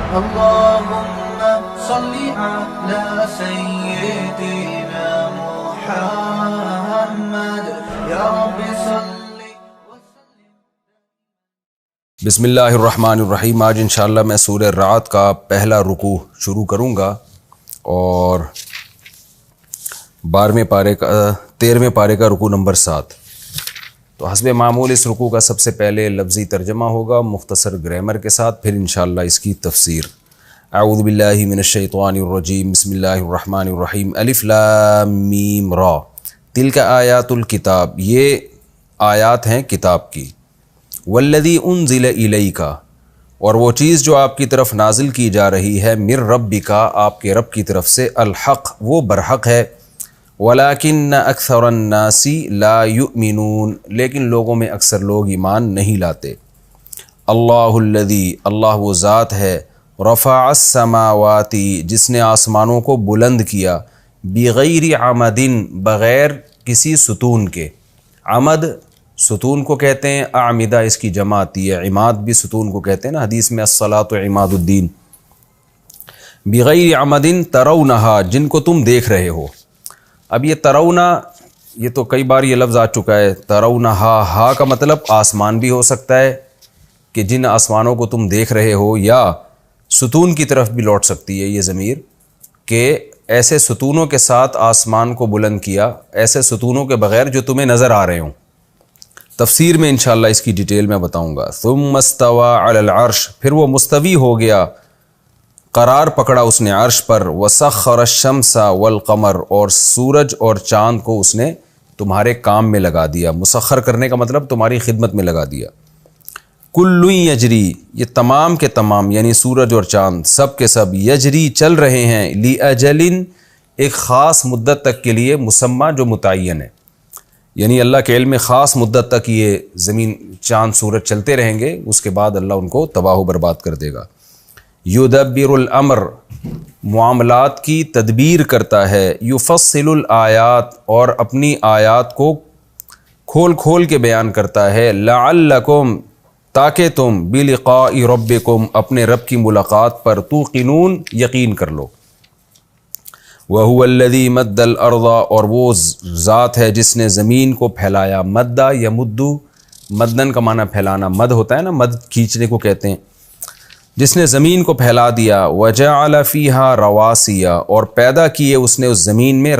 اللهم صل على سيدنا محمد یا رب صل وسلم. بسم اللہ الرحمن الرحیم. آج انشاءاللہ میں سورہ رعد کا پہلا رکوع شروع کروں گا اور 13ویں پارے کا رکوع نمبر 7. تو حسب معمول اس رکوع کا سب سے پہلے لفظی ترجمہ ہوگا مختصر گرامر کے ساتھ، پھر انشاءاللہ اس کی تفسیر. اعوذ باللہ من الشیطان الرجیم. بسم اللہ الرحمن الرحیم. الف لام میم را تلک آیات الکتاب، یہ آیات ہیں کتاب کی. والذی انزل الیک، اور وہ چیز جو آپ کی طرف نازل کی جا رہی ہے، من ربک، آپ کے رب کی طرف سے، الحق، وہ برحق ہے. ولیکن اکثر الناس لا یؤمنون، لیکن لوگوں میں اکثر لوگ ایمان نہیں لاتے. اللہ الذی، اللہ وہ ذات ہے، رفع السماوات، جس نے آسمانوں کو بلند کیا، بغیر عمد، بغیر کسی ستون کے. عمد ستون کو کہتے ہیں، اعمدہ اس کی جمع آتی ہے، عماد بھی ستون کو کہتے ہیں نا، حدیث میں الصلاۃ عماد الدین. بغیر عمد ترونہا، جن کو تم دیکھ رہے ہو. اب یہ ترونا، یہ تو کئی بار یہ لفظ آ چکا ہے. ترونہا، ہا کا مطلب آسمان بھی ہو سکتا ہے کہ جن آسمانوں کو تم دیکھ رہے ہو، یا ستون کی طرف بھی لوٹ سکتی ہے یہ ضمیر، کہ ایسے ستونوں کے ساتھ آسمان کو بلند کیا، ایسے ستونوں کے بغیر جو تمہیں نظر آ رہے ہوں. تفسیر میں انشاءاللہ اس کی ڈیٹیل میں بتاؤں گا. ثم استوى علی العرش، پھر وہ مستوی ہو گیا، قرار پکڑا اس نے عرش پر. وسخر الشمس والقمر، اور سورج اور چاند کو اس نے تمہارے کام میں لگا دیا. مسخر کرنے کا مطلب تمہاری خدمت میں لگا دیا. کل یجری، یہ تمام کے تمام یعنی سورج اور چاند سب کے سب، یجری چل رہے ہیں، لاجل، ایک خاص مدت تک کے لیے، مسمى جو متعین ہے. یعنی اللہ کے علم میں خاص مدت تک یہ زمین چاند سورج چلتے رہیں گے، اس کے بعد اللہ ان کو تباہ و برباد کر دے گا. یدبر الامر، معاملات کی تدبیر کرتا ہے. یفصل الآیات، اور اپنی آیات کو کھول کھول کے بیان کرتا ہے. لعلکم، تاکہ تم، بلقاء ربکم، اپنے رب کی ملاقات پر، توقنون، یقین کر لو. وَهُوَ الَّذِي مَدَّ الْأَرْضَ، اور وہ ذات ہے جس نے زمین کو پھیلایا. مدّا یمدّو، مدن کا معنی پھیلانا، مد ہوتا ہے نا، مد کھینچنے کو کہتے ہیں. جس نے زمین کو پھیلا دیا. وَجَعَلَ فِيهَا رَوَاسِيَ، اور پیدا کیے اس نے اس زمین میں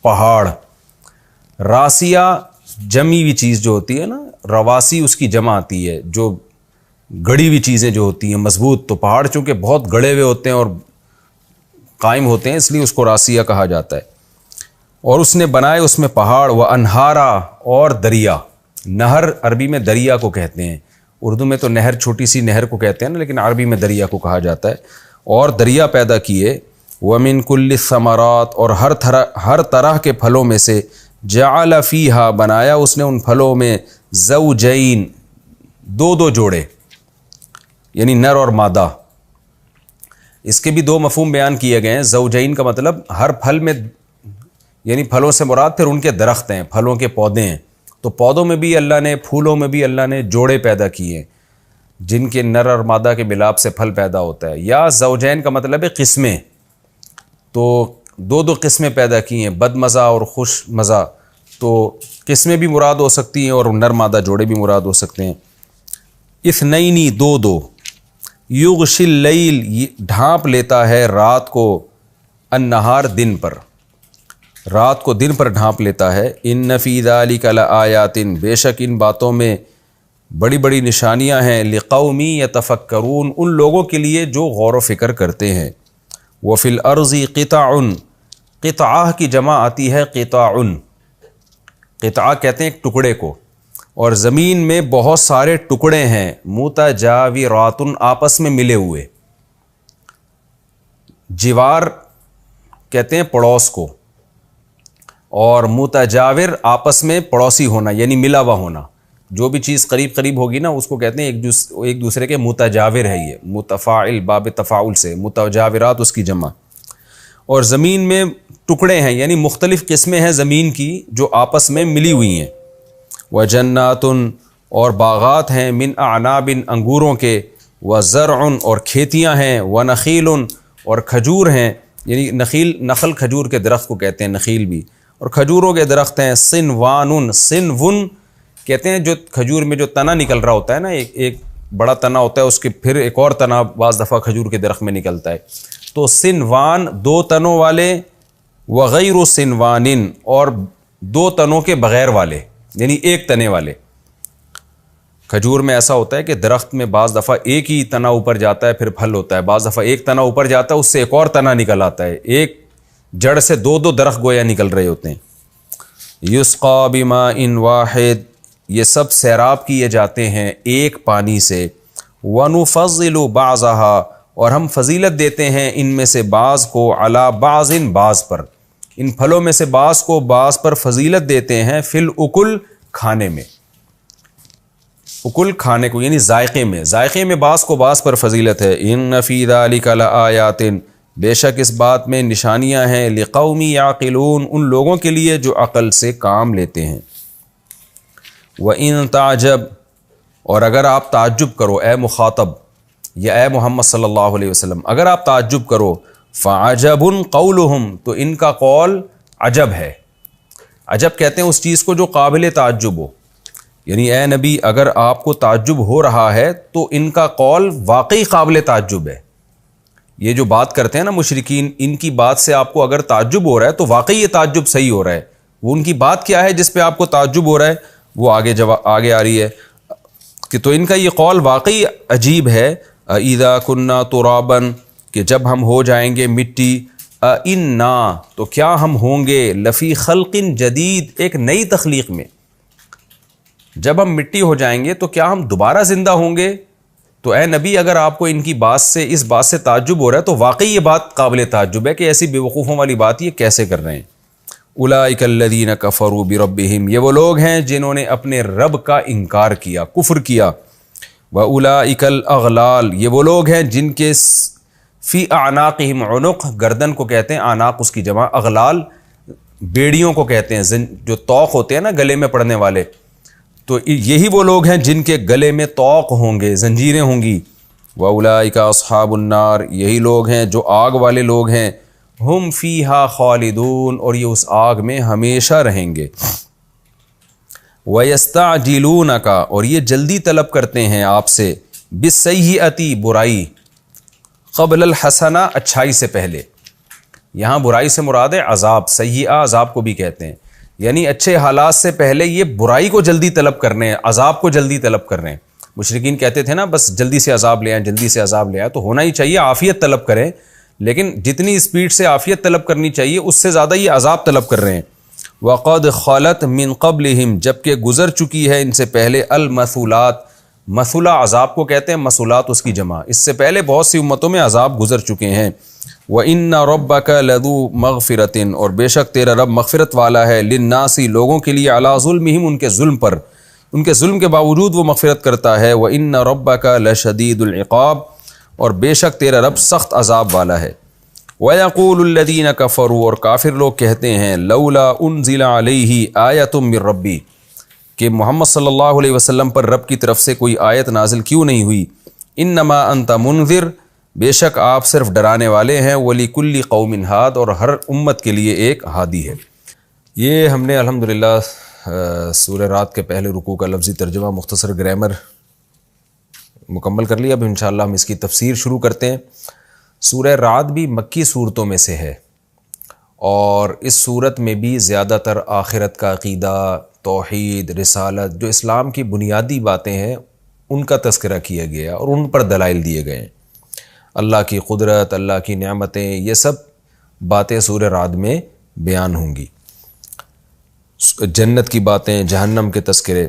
پہاڑ. راسیہ جمی ہوئی چیز جو ہوتی ہے نا، رواسی اس کی جمع آتی ہے، جو گڑی ہوئی چیزیں جو ہوتی ہیں مضبوط. تو پہاڑ چونکہ بہت گڑے ہوئے ہوتے ہیں اور قائم ہوتے ہیں، اس لیے اس کو راسیہ کہا جاتا ہے. اور اس نے بنائے اس میں پہاڑ. وَأَنْهَارًا، اور دریا. نہر عربی میں دریا کو کہتے ہیں، اردو میں تو نہر چھوٹی سی نہر کو کہتے ہیں نا، لیکن عربی میں دریا کو کہا جاتا ہے. اور دریا پیدا کیے. وَمِن كُلِّ الثَّمَرَاتِ، اور ہر طرح کے پھلوں میں سے. جَعَلَ فِيهَا، بنایا اس نے ان پھلوں میں، زَوْجَيْن، دو جوڑے، یعنی نر اور مادہ. اس کے بھی دو مفہوم بیان کیے گئے ہیں. زوجین کا مطلب ہر پھل میں، یعنی پھلوں سے مراد پھر ان کے درخت ہیں، پھلوں کے پودے ہیں. تو پودوں میں بھی اللہ نے، پھولوں میں بھی اللہ نے جوڑے پیدا کیے ہیں جن کے نر اور مادہ کے ملاپ سے پھل پیدا ہوتا ہے. یا زوجین کا مطلب ہے قسمیں، تو دو قسمیں پیدا کی ہیں، بد مزہ اور خوش مزہ. تو قسمیں بھی مراد ہو سکتی ہیں اور نر مادہ جوڑے بھی مراد ہو سکتے ہیں. اثنینی، دو. یغشی اللیل، ڈھانپ لیتا ہے رات کو، النہار، دن پر، رات کو دن پر ڈھانپ لیتا ہے. ان فی ذلک لآیات، بے شک ان باتوں میں بڑی بڑی نشانیاں ہیں. لقوم یتفکرون، ان لوگوں کے لیے جو غور و فکر کرتے ہیں. وفی الارض قطع، قطعہ کی جمع آتی ہے قطاع، قطعہ کہتے ہیں ایک ٹکڑے کو. اور زمین میں بہت سارے ٹکڑے ہیں. متجاورات، آپس میں ملے ہوئے. جوار کہتے ہیں پڑوس کو، اور متجاور آپس میں پڑوسی ہونا، یعنی ملا ہوا ہونا. جو بھی چیز قریب قریب ہوگی نا، اس کو کہتے ہیں ایک دوسرے کے متجاور ہے. یہ متفاعل، باب تفاعل سے، متجاورات اس کی جمع. اور زمین میں ٹکڑے ہیں، یعنی مختلف قسمیں ہیں زمین کی جو آپس میں ملی ہوئی ہیں. وجنات، اور باغات ہیں، من اعناب، انگوروں کے. وزرع اور کھیتیاں ہیں، ونخیل اور کھجور ہیں، یعنی نخل کھجور کے درخت کو کہتے ہیں، نخیل بھی، اور کھجوروں کے درخت ہیں، صنوان، صنون کہتے ہیں جو کھجور میں جو تنا نکل رہا ہوتا ہے نا، ایک بڑا تنا ہوتا ہے، اس کے پھر ایک اور تنا بعض دفعہ کھجور کے درخت میں نکلتا ہے، تو صنوان 2 تنوں والے، وغیر صنوان اور 2 تنوں کے بغیر والے، یعنی 1 تنے والے۔ کھجور میں ایسا ہوتا ہے کہ درخت میں بعض دفعہ ایک ہی تنا اوپر جاتا ہے پھر پھل ہوتا ہے، بعض دفعہ ایک تنا اوپر جاتا ہے اس سے ایک اور تنا نکل آتا ہے، ایک جڑ سے 2 درخت گویا نکل رہے ہوتے ہیں۔ یسقا بماء واحد، یہ سب سیراب کیے جاتے ہیں ایک پانی سے، ونفضل بعضها، اور ہم فضیلت دیتے ہیں ان میں سے بعض کو، علی بعض، بعض پر، ان پھلوں میں سے بعض کو بعض پر فضیلت دیتے ہیں، فی الاکل، کھانے میں، اکل کھانے کو یعنی ذائقے میں بعض کو بعض پر فضیلت ہے۔ ان فی ذلک لآیات، بے شک اس بات میں نشانیاں ہیں، لقوم یعقلون، ان لوگوں کے لیے جو عقل سے کام لیتے ہیں۔ وَإِن تعجب، اور اگر آپ تعجب کرو اے مخاطب یا اے محمد صلی اللہ علیہ وسلم، اگر آپ تعجب کرو، فعجب قولہم، تو ان کا قول عجب ہے۔ عجب کہتے ہیں اس چیز کو جو قابل تعجب ہو، یعنی اے نبی اگر آپ کو تعجب ہو رہا ہے تو ان کا قول واقعی قابل تعجب ہے۔ یہ جو بات کرتے ہیں نا مشرکین، ان کی بات سے آپ کو اگر تعجب ہو رہا ہے تو واقعی یہ تعجب صحیح ہو رہا ہے۔ وہ ان کی بات کیا ہے جس پہ آپ کو تعجب ہو رہا ہے، وہ آگے آ رہی ہے کہ تو ان کا یہ قول واقعی عجیب ہے۔ اذا كنا ترابا، کہ جب ہم ہو جائیں گے مٹی، انا، تو کیا ہم ہوں گے، لفی خلق جدید، ایک نئی تخلیق میں، جب ہم مٹی ہو جائیں گے تو کیا ہم دوبارہ زندہ ہوں گے؟ تو اے نبی اگر آپ کو ان کی بات سے، اس بات سے تعجب ہو رہا ہے تو واقعی یہ بات قابل تعجب ہے کہ ایسی بے وقوفوں والی بات یہ کیسے کر رہے ہیں۔ اولئک الذین کفروا بربہم، یہ وہ لوگ ہیں جنہوں نے اپنے رب کا انکار کیا، کفر کیا۔ واولئک الاغلال، یہ وہ لوگ ہیں جن کے فی اعناقہم، عنق گردن کو کہتے ہیں، اعناق اس کی جمع، اغلال بیڑیوں کو کہتے ہیں، جو طوق ہوتے ہیں نا گلے میں پڑنے والے، تو یہی وہ لوگ ہیں جن کے گلے میں طوق ہوں گے، زنجیریں ہوں گی۔ وَأُولَٰئِكَ أَصْحَابُ النَّارِ، یہی لوگ ہیں جو آگ والے لوگ ہیں، ہم فیہا خالدون، اور یہ اس آگ میں ہمیشہ رہیں گے۔ وَيَسْتَعْجِلُونَكَ، اور یہ جلدی طلب کرتے ہیں آپ سے، بِالسَّيِّئَةِ، برائی، قبل الحسنہ، اچھائی سے پہلے۔ یہاں برائی سے مراد ہے عذاب، سیئہ عذاب کو بھی کہتے ہیں، یعنی اچھے حالات سے پہلے یہ برائی کو جلدی طلب کرنے ہیں، عذاب کو جلدی طلب کر رہے ہیں۔ مشرکین کہتے تھے نا بس جلدی سے عذاب لے آئیں، جلدی سے عذاب لے آئیں، تو ہونا ہی چاہیے عافیت طلب کریں، لیکن جتنی اسپیڈ سے عافیت طلب کرنی چاہیے اس سے زیادہ یہ عذاب طلب کر رہے ہیں۔ وَقَدْ خَلَتْ مِن قَبْلِهِمْ، جبکہ گزر چکی ہے ان سے پہلے، المثولات، مثولہ عذاب کو کہتے ہیں، مثولات اس کی جمع، اس سے پہلے بہت سی امتوں میں عذاب گزر چکے ہیں۔ وَإِنَّ رَبَّكَ لَذُو مَغْفِرَةٍ، اور بے شک تیرا رب مغفرت والا ہے، لِلنَّاسِ، لوگوں کے لیے، عَلَىٰ ظُلْمِهِمْ، ان کے ظلم پر، ان کے ظلم کے باوجود وہ مغفرت کرتا ہے۔ وَإِنَّ رَبَّكَ لَشَدِيدُ الْعِقَابِ، اور بے شک تیرا رب سخت عذاب والا ہے۔ وَيَقُولُ الَّذِينَ كَفَرُوا، اور کافر لوگ کہتے ہیں، لَوْلَا أُنزِلَ عَلَيْهِ آیَةٌ مِّن رَبِّهِ، کہ محمد صلی اللہ علیہ وسلم پر رب کی طرف سے کوئی آیت نازل کیوں نہیں ہوئی۔ انما انت منذر، بے شک آپ صرف ڈرانے والے ہیں، وَلِكُلِّ قَوْمٍ ہاد، اور ہر امت کے لیے ایک ہادی ہے۔ یہ ہم نے الحمدللہ سورہ رات کے پہلے رکوع کا لفظی ترجمہ، مختصر گرامر مکمل کر لیا۔ اب انشاءاللہ ہم اس کی تفسیر شروع کرتے ہیں۔ سورہ رات بھی مکی صورتوں میں سے ہے، اور اس صورت میں بھی زیادہ تر آخرت کا عقیدہ، توحید، رسالت، جو اسلام کی بنیادی باتیں ہیں ان کا تذکرہ کیا گیا اور ان پر دلائل دیے گئے ہیں۔ اللہ کی قدرت، اللہ کی نعمتیں، یہ سب باتیں سورہ رعد میں بیان ہوں گی۔ جنت کی باتیں، جہنم کے تذکرے۔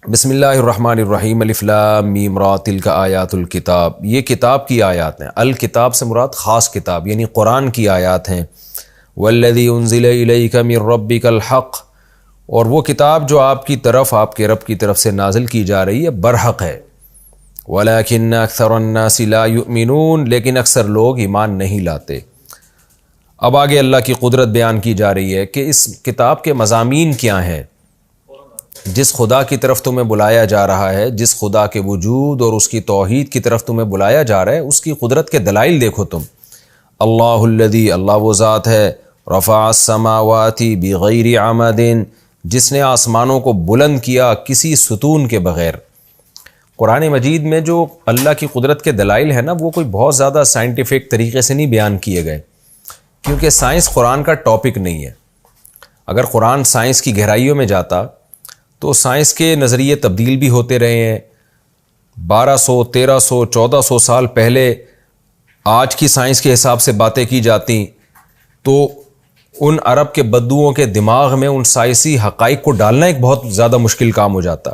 بسم اللہ الرحمن الرحیم، الف لام میم را، تلک آیات الکتاب، یہ کتاب کی آیات ہیں۔ الکتاب سے مراد خاص کتاب یعنی قرآن کی آیات ہیں۔ والذی انزل الیک من ربک الحق، اور وہ کتاب جو آپ کی طرف، آپ کے رب کی طرف سے نازل کی جا رہی ہے، برحق ہے۔ وَلَكِنَّ أَكْثَرَ النَّاسِ لَا يُؤْمِنُونَ، لیکن اکثر لوگ ایمان نہیں لاتے۔ اب آگے اللہ کی قدرت بیان کی جا رہی ہے کہ اس کتاب کے مضامین کیا ہیں۔ جس خدا کی طرف تمہیں بلایا جا رہا ہے، جس خدا کے وجود اور اس کی توحید کی طرف تمہیں بلایا جا رہا ہے، اس کی قدرت کے دلائل دیکھو تم۔ اللہ الذی، اللہ وہ ذات ہے، رفع السماوات بغیر عمد، جس نے آسمانوں کو بلند کیا کسی ستون کے بغیر۔ قرآن مجید میں جو اللہ کی قدرت کے دلائل ہیں نا، وہ کوئی بہت زیادہ سائنٹیفک طریقے سے نہیں بیان کیے گئے، کیونکہ سائنس قرآن کا ٹاپک نہیں ہے۔ اگر قرآن سائنس کی گہرائیوں میں جاتا تو سائنس کے نظریے تبدیل بھی ہوتے رہے ہیں۔ 1200، 1300، 1400 سال پہلے آج کی سائنس کے حساب سے باتیں کی جاتی تو ان عرب کے بدوؤں کے دماغ میں ان سائنسی حقائق کو ڈالنا ایک بہت زیادہ مشکل کام ہو جاتا۔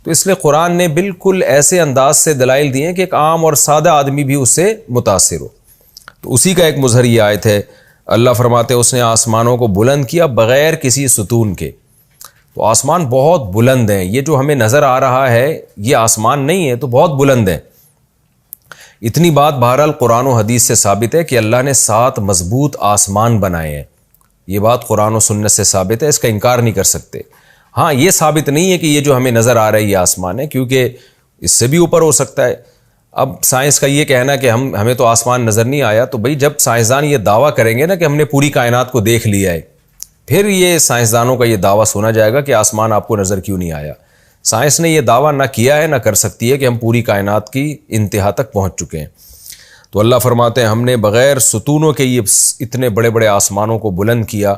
تو اس لیے قرآن نے بالکل ایسے انداز سے دلائل دیے کہ ایک عام اور سادہ آدمی بھی اس سے متاثر ہو۔ تو اسی کا ایک مظہر یہ آیت ہے۔ اللہ فرماتے اس نے آسمانوں کو بلند کیا بغیر کسی ستون کے۔ تو آسمان بہت بلند ہیں، یہ جو ہمیں نظر آ رہا ہے یہ آسمان نہیں ہے، تو بہت بلند ہے۔ اتنی بات بہرحال قرآن و حدیث سے ثابت ہے کہ اللہ نے 7 مضبوط آسمان بنائے ہیں۔ یہ بات قرآن و سنت سے ثابت ہے، اس کا انکار نہیں کر سکتے۔ ہاں، یہ ثابت نہیں ہے کہ یہ جو ہمیں نظر آ رہا ہے یہ آسمان ہے، کیونکہ اس سے بھی اوپر ہو سکتا ہے۔ اب سائنس کا یہ کہنا کہ ہمیں تو آسمان نظر نہیں آیا، تو بھئی جب سائنسدان یہ دعویٰ کریں گے نا کہ ہم نے پوری کائنات کو دیکھ لیا ہے، پھر یہ سائنسدانوں کا یہ دعویٰ سنا جائے گا کہ آسمان آپ کو نظر کیوں نہیں آیا۔ سائنس نے یہ دعویٰ نہ کیا ہے نہ کر سکتی ہے کہ ہم پوری کائنات کی انتہا تک پہنچ چکے ہیں۔ تو اللہ فرماتے ہیں ہم نے بغیر ستونوں کے یہ اتنے بڑے بڑے آسمانوں کو بلند کیا۔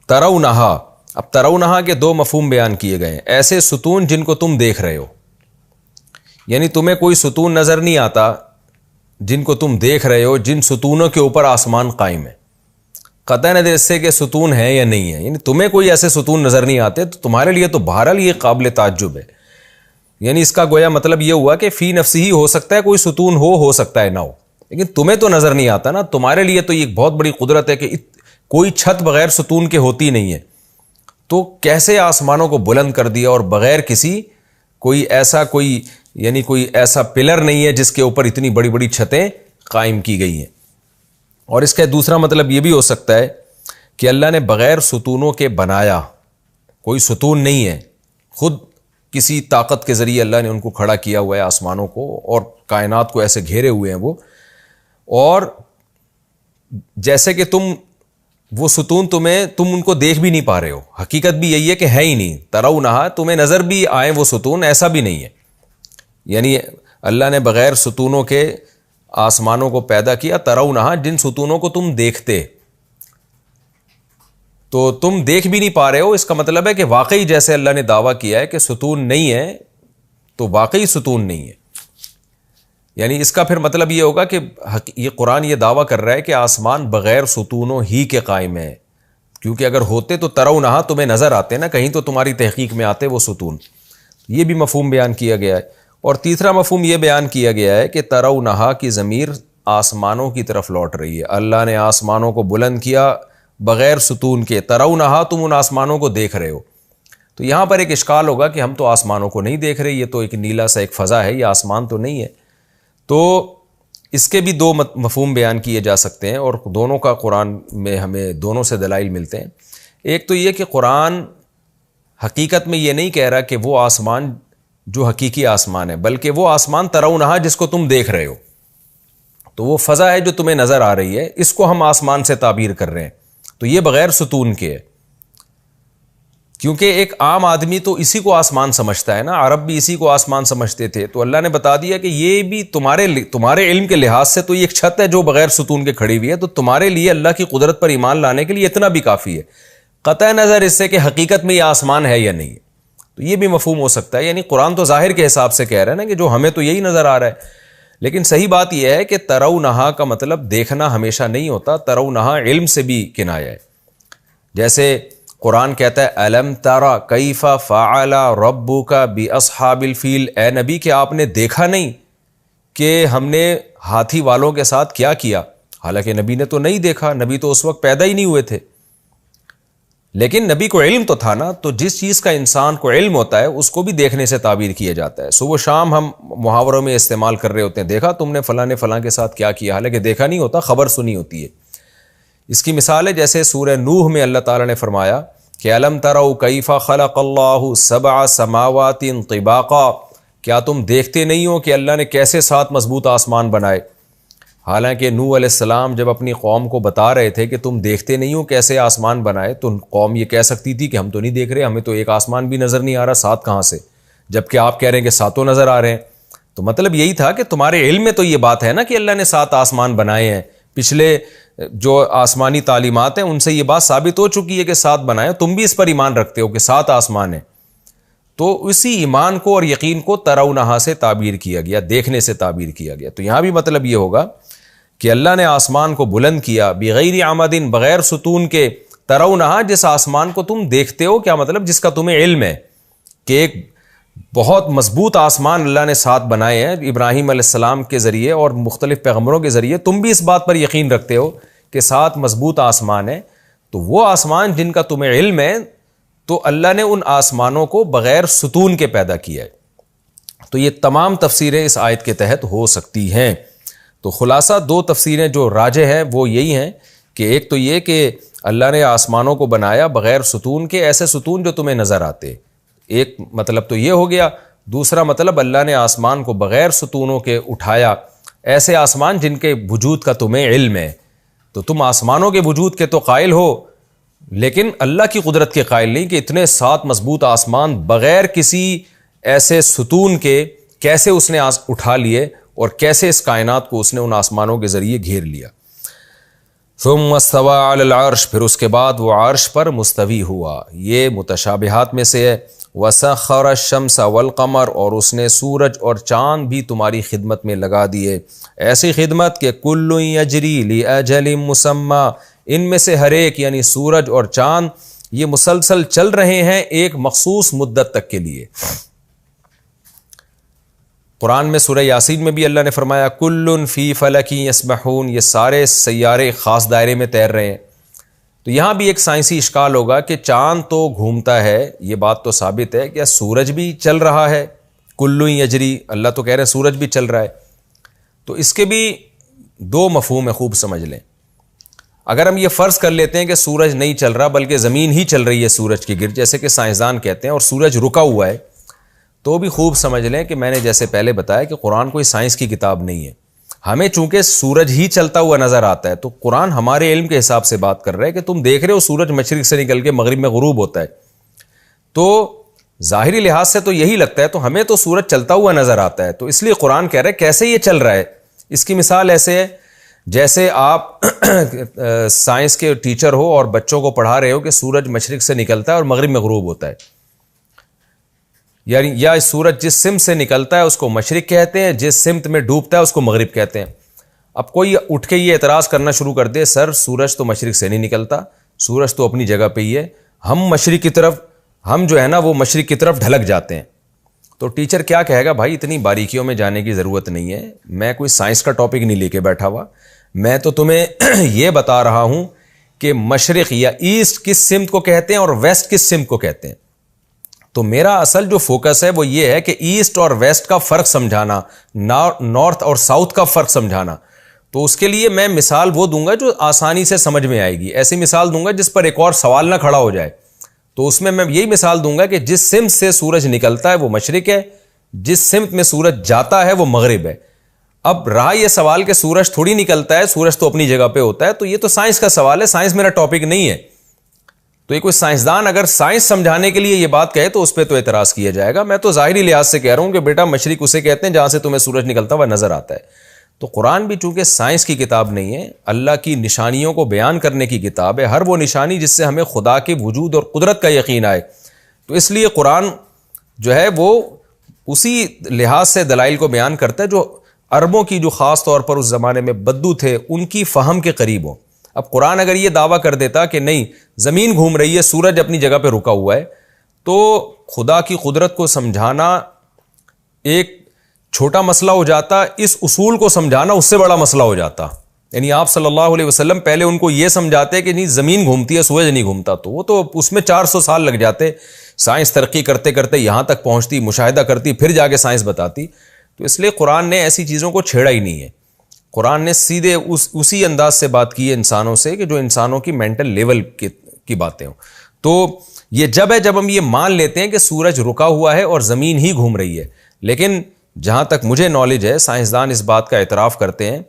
ترونہا، اب ترونہا کے 2 مفہوم بیان کیے گئے ہیں۔ ایسے ستون جن کو تم دیکھ رہے ہو، یعنی تمہیں کوئی ستون نظر نہیں آتا جن کو تم دیکھ رہے ہو، جن ستونوں کے اوپر آسمان قائم ہے، قطع نظر اس سے کہ ستون ہے یا نہیں ہے، یعنی تمہیں کوئی ایسے ستون نظر نہیں آتے، تو تمہارے لیے تو بہرحال یہ قابل تعجب ہے۔ یعنی اس کا گویا مطلب یہ ہوا کہ فی نفسی ہی ہو سکتا ہے کوئی ستون ہو سکتا ہے نہ ہو، لیکن تمہیں تو نظر نہیں آتا نا، تمہارے لیے تو یہ بہت بڑی قدرت ہے کہ کوئی چھت بغیر ستون کے ہوتی نہیں ہے، تو کیسے آسمانوں کو بلند کر دیا اور بغیر کسی کوئی ایسا پلر نہیں ہے جس کے اوپر اتنی بڑی بڑی چھتیں قائم کی گئی ہیں۔ اور اس کا دوسرا مطلب یہ بھی ہو سکتا ہے کہ اللہ نے بغیر ستونوں کے بنایا، کوئی ستون نہیں ہے، خود کسی طاقت کے ذریعے اللہ نے ان کو کھڑا کیا ہوا ہے آسمانوں کو، اور کائنات کو ایسے گھیرے ہوئے ہیں وہ، اور جیسے کہ وہ ستون تم ان کو دیکھ بھی نہیں پا رہے ہو، حقیقت بھی یہی ہے کہ ہے ہی نہیں۔ ترونہا، تمہیں نظر بھی آئے وہ ستون، ایسا بھی نہیں ہے۔ یعنی اللہ نے بغیر ستونوں کے آسمانوں کو پیدا کیا، ترونہا، جن ستونوں کو تم دیکھتے، تو تم دیکھ بھی نہیں پا رہے ہو۔ اس کا مطلب ہے کہ واقعی جیسے اللہ نے دعویٰ کیا ہے کہ ستون نہیں ہے، تو واقعی ستون نہیں ہے۔ یعنی اس کا پھر مطلب یہ ہوگا کہ یہ قرآن یہ دعویٰ کر رہا ہے کہ آسمان بغیر ستونوں ہی کے قائم ہے، کیونکہ اگر ہوتے تو ترونہا، تمہیں نظر آتے نا، کہیں تو تمہاری تحقیق میں آتے وہ ستون۔ یہ بھی مفہوم بیان کیا گیا ہے۔ اور تیسرا مفہوم یہ بیان کیا گیا ہے کہ ترونہا کی ضمیر آسمانوں کی طرف لوٹ رہی ہے۔ اللہ نے آسمانوں کو بلند کیا بغیر ستون کے، ترونہا، تم ان آسمانوں کو دیکھ رہے ہو۔ تو یہاں پر ایک اشکال ہوگا کہ ہم تو آسمانوں کو نہیں دیکھ رہے، یہ تو ایک نیلا سا ایک فضا ہے، یہ آسمان تو نہیں ہے۔ تو اس کے بھی 2 مفہوم بیان کیے جا سکتے ہیں، اور دونوں کا قرآن میں ہمیں دونوں سے دلائل ملتے ہیں۔ ایک تو یہ کہ قرآن حقیقت میں یہ نہیں کہہ رہا کہ وہ آسمان جو حقیقی آسمان ہے، بلکہ وہ آسمان ترونہا جس کو تم دیکھ رہے ہو، تو وہ فضا ہے جو تمہیں نظر آ رہی ہے، اس کو ہم آسمان سے تعبیر کر رہے ہیں، تو یہ بغیر ستون کے ہے۔ کیونکہ ایک عام آدمی تو اسی کو آسمان سمجھتا ہے نا، عرب بھی اسی کو آسمان سمجھتے تھے، تو اللہ نے بتا دیا کہ یہ بھی تمہارے علم کے لحاظ سے تو یہ ایک چھت ہے جو بغیر ستون کے کھڑی ہوئی ہے، تو تمہارے لیے اللہ کی قدرت پر ایمان لانے کے لیے اتنا بھی کافی ہے، قطع نظر اس سے کہ حقیقت میں یہ آسمان ہے یا نہیں۔ تو یہ بھی مفہوم ہو سکتا ہے، یعنی قرآن تو ظاہر کے حساب سے کہہ رہا ہے نا کہ جو ہمیں تو یہی نظر آ رہا ہے، لیکن صحیح بات یہ ہے کہ ترونہا کا مطلب دیکھنا ہمیشہ نہیں ہوتا، ترونہا علم سے بھی کنایہ ہے۔ جیسے قرآن کہتا ہے الم ترى کیف فعل ربک باصحاب الفیل، اے نبی کہ آپ نے دیکھا نہیں کہ ہم نے ہاتھی والوں کے ساتھ کیا کیا؟ حالانکہ نبی نے تو نہیں دیکھا، نبی تو اس وقت پیدا ہی نہیں ہوئے تھے، لیکن نبی کو علم تو تھا نا۔ تو جس چیز کا انسان کو علم ہوتا ہے اس کو بھی دیکھنے سے تعبیر کیا جاتا ہے۔ صبح شام ہم محاوروں میں استعمال کر رہے ہوتے ہیں، دیکھا تم نے فلاں نے فلاں کے ساتھ کیا کیا، حالانکہ دیکھا نہیں ہوتا، خبر سنی ہوتی ہے۔ اس کی مثال ہے جیسے سورہ نوح میں اللہ تعالیٰ نے فرمایا کہ الم تروا کیف خلق اللہ سبع سماوات طباقا، کیا تم دیکھتے نہیں ہو کہ اللہ نے کیسے 7 مضبوط آسمان بنائے؟ حالانکہ نوح علیہ السلام جب اپنی قوم کو بتا رہے تھے کہ تم دیکھتے نہیں ہو کیسے آسمان بنائے، تو قوم یہ کہہ سکتی تھی کہ ہم تو نہیں دیکھ رہے، ہمیں تو ایک آسمان بھی نظر نہیں آ رہا، 7 کہاں سے، جبکہ آپ کہہ رہے ہیں کہ 7 نظر آ رہے ہیں۔ تو مطلب یہی تھا کہ تمہارے علم میں تو یہ بات ہے نا کہ اللہ نے 7 آسمان بنائے ہیں، پچھلے جو آسمانی تعلیمات ہیں ان سے یہ بات ثابت ہو چکی ہے کہ 7 بنائے، تم بھی اس پر ایمان رکھتے ہو کہ 7 آسمان ہیں۔ تو اسی ایمان کو اور یقین کو ترونہا سے تعبیر کیا گیا، دیکھنے سے تعبیر کیا گیا۔ تو یہاں بھی مطلب یہ ہوگا کہ اللہ نے آسمان کو بلند کیا بغیر عمدن، بغیر ستون کے، ترونہا جس آسمان کو تم دیکھتے ہو، کیا مطلب جس کا تمہیں علم ہے کہ ایک بہت مضبوط آسمان اللہ نے 7 بنائے ہیں ابراہیم علیہ السلام کے ذریعے اور مختلف پیغمبروں کے ذریعے، تم بھی اس بات پر یقین رکھتے ہو کہ 7 مضبوط آسمان ہیں۔ تو وہ آسمان جن کا تمہیں علم ہے، تو اللہ نے ان آسمانوں کو بغیر ستون کے پیدا کیا ہے۔ تو یہ تمام تفسیریں اس آیت کے تحت ہو سکتی ہیں۔ تو خلاصہ 2 تفسیریں جو راجح ہیں وہ یہی ہیں کہ ایک تو یہ کہ اللہ نے آسمانوں کو بنایا بغیر ستون کے، ایسے ستون جو تمہیں نظر آتے، ایک مطلب تو یہ ہو گیا۔ دوسرا مطلب اللہ نے آسمان کو بغیر ستونوں کے اٹھایا، ایسے آسمان جن کے وجود کا تمہیں علم ہے۔ تو تم آسمانوں کے وجود کے تو قائل ہو، لیکن اللہ کی قدرت کے قائل نہیں کہ اتنے 7 مضبوط آسمان بغیر کسی ایسے ستون کے کیسے اس نے اٹھا لیے اور کیسے اس کائنات کو اس نے ان آسمانوں کے ذریعے گھیر لیا۔ ثم استوى علی العرش، پھر اس کے بعد وہ عرش پر مستوی ہوا۔ یہ متشابہات میں سے ہے۔ وسخر الشمس والقمر، اور اس نے سورج اور چاند بھی تمہاری خدمت میں لگا دیے، ایسی خدمت کہ کل یجری لاجل مسمی، ان میں سے ہر ایک یعنی سورج اور چاند یہ مسلسل چل رہے ہیں ایک مخصوص مدت تک کے لیے۔ قرآن میں سورہ یاسین میں بھی اللہ نے فرمایا کل فی فلک یسبحون، یہ سارے سیارے خاص دائرے میں تیر رہے ہیں۔ تو یہاں بھی ایک سائنسی اشکال ہوگا کہ چاند تو گھومتا ہے، یہ بات تو ثابت ہے، کیا سورج بھی چل رہا ہے؟ کل یجری، اللہ تو کہہ رہے ہیں سورج بھی چل رہا ہے۔ تو اس کے بھی 2 مفہوم ہے، خوب سمجھ لیں۔ اگر ہم یہ فرض کر لیتے ہیں کہ سورج نہیں چل رہا بلکہ زمین ہی چل رہی ہے سورج کے گرد، جیسے کہ سائنسدان کہتے ہیں، اور سورج رکا ہوا ہے، تو بھی خوب سمجھ لیں کہ میں نے جیسے پہلے بتایا کہ قرآن کوئی سائنس کی کتاب نہیں ہے۔ ہمیں چونکہ سورج ہی چلتا ہوا نظر آتا ہے، تو قرآن ہمارے علم کے حساب سے بات کر رہا ہے کہ تم دیکھ رہے ہو سورج مشرق سے نکل کے مغرب میں غروب ہوتا ہے، تو ظاہری لحاظ سے تو یہی لگتا ہے، تو ہمیں تو سورج چلتا ہوا نظر آتا ہے، تو اس لیے قرآن کہہ رہا ہے کیسے یہ چل رہا ہے۔ اس کی مثال ایسے ہے جیسے آپ سائنس کے ٹیچر ہو اور بچوں کو پڑھا رہے ہو کہ سورج مشرق سے نکلتا ہے اور مغرب میں غروب ہوتا ہے، یعنی یا سورج جس سمت سے نکلتا ہے اس کو مشرق کہتے ہیں، جس سمت میں ڈوبتا ہے اس کو مغرب کہتے ہیں۔ اب کوئی اٹھ کے یہ اعتراض کرنا شروع کر دے، سر سورج تو مشرق سے نہیں نکلتا، سورج تو اپنی جگہ پہ ہی ہے، ہم مشرق کی طرف، ہم جو ہے نا وہ مشرق کی طرف ڈھلک جاتے ہیں۔ تو ٹیچر کیا کہے گا، بھائی اتنی باریکیوں میں جانے کی ضرورت نہیں ہے، میں کوئی سائنس کا ٹاپک نہیں لے کے بیٹھا ہوا، میں تو تمہیں یہ بتا رہا ہوں کہ مشرق یا ایسٹ کس سمت کو کہتے ہیں اور ویسٹ کس سمت کو کہتے ہیں۔ تو میرا اصل جو فوکس ہے وہ یہ ہے کہ ایسٹ اور ویسٹ کا فرق سمجھانا، نارتھ اور ساؤتھ کا فرق سمجھانا۔ تو اس کے لیے میں مثال وہ دوں گا جو آسانی سے سمجھ میں آئے گی، ایسی مثال دوں گا جس پر ایک اور سوال نہ کھڑا ہو جائے۔ تو اس میں یہی مثال دوں گا کہ جس سمت سے سورج نکلتا ہے وہ مشرق ہے، جس سمت میں سورج جاتا ہے وہ مغرب ہے۔ اب رہا یہ سوال کہ سورج تھوڑی نکلتا ہے، سورج تو اپنی جگہ پہ ہوتا ہے، تو یہ تو سائنس کا سوال ہے، سائنس میرا ٹاپک نہیں ہے۔ تو یہ کوئی سائنسدان اگر سائنس سمجھانے کے لیے یہ بات کہے تو اس پہ تو اعتراض کیا جائے گا۔ میں تو ظاہری لحاظ سے کہہ رہا ہوں کہ بیٹا مشرق اسے کہتے ہیں جہاں سے تمہیں سورج نکلتا ہوا نظر آتا ہے۔ تو قرآن بھی چونکہ سائنس کی کتاب نہیں ہے، اللہ کی نشانیوں کو بیان کرنے کی کتاب ہے، ہر وہ نشانی جس سے ہمیں خدا کے وجود اور قدرت کا یقین آئے، تو اس لیے قرآن جو ہے وہ اسی لحاظ سے دلائل کو بیان کرتا ہے جو عربوں کی، جو خاص طور پر اس زمانے میں بدو تھے، ان کی فہم کے قریب ہوں۔ اب قرآن اگر یہ دعویٰ کر دیتا کہ نہیں زمین گھوم رہی ہے، سورج اپنی جگہ پہ رکا ہوا ہے، تو خدا کی قدرت کو سمجھانا ایک چھوٹا مسئلہ ہو جاتا، اس اصول کو سمجھانا اس سے بڑا مسئلہ ہو جاتا۔ یعنی آپ صلی اللہ علیہ وسلم پہلے ان کو یہ سمجھاتے کہ نہیں زمین گھومتی ہے سورج نہیں گھومتا، تو وہ تو اس میں 400 سال لگ جاتے، سائنس ترقی کرتے کرتے یہاں تک پہنچتی، مشاہدہ کرتی، پھر جا کے سائنس بتاتی۔ تو اس لیے قرآن نے ایسی چیزوں کو چھیڑا ہی نہیں ہے، قرآن نے سیدھے اسی انداز سے بات کی ہے انسانوں سے کہ جو انسانوں کی مینٹل لیول کی باتیں ہوں۔ تو یہ جب ہے جب ہم یہ مان لیتے ہیں کہ سورج رکا ہوا ہے اور زمین ہی گھوم رہی ہے. لیکن جہاں تک مجھے نالج ہے سائنسدان اس بات کا اعتراف کرتے ہیں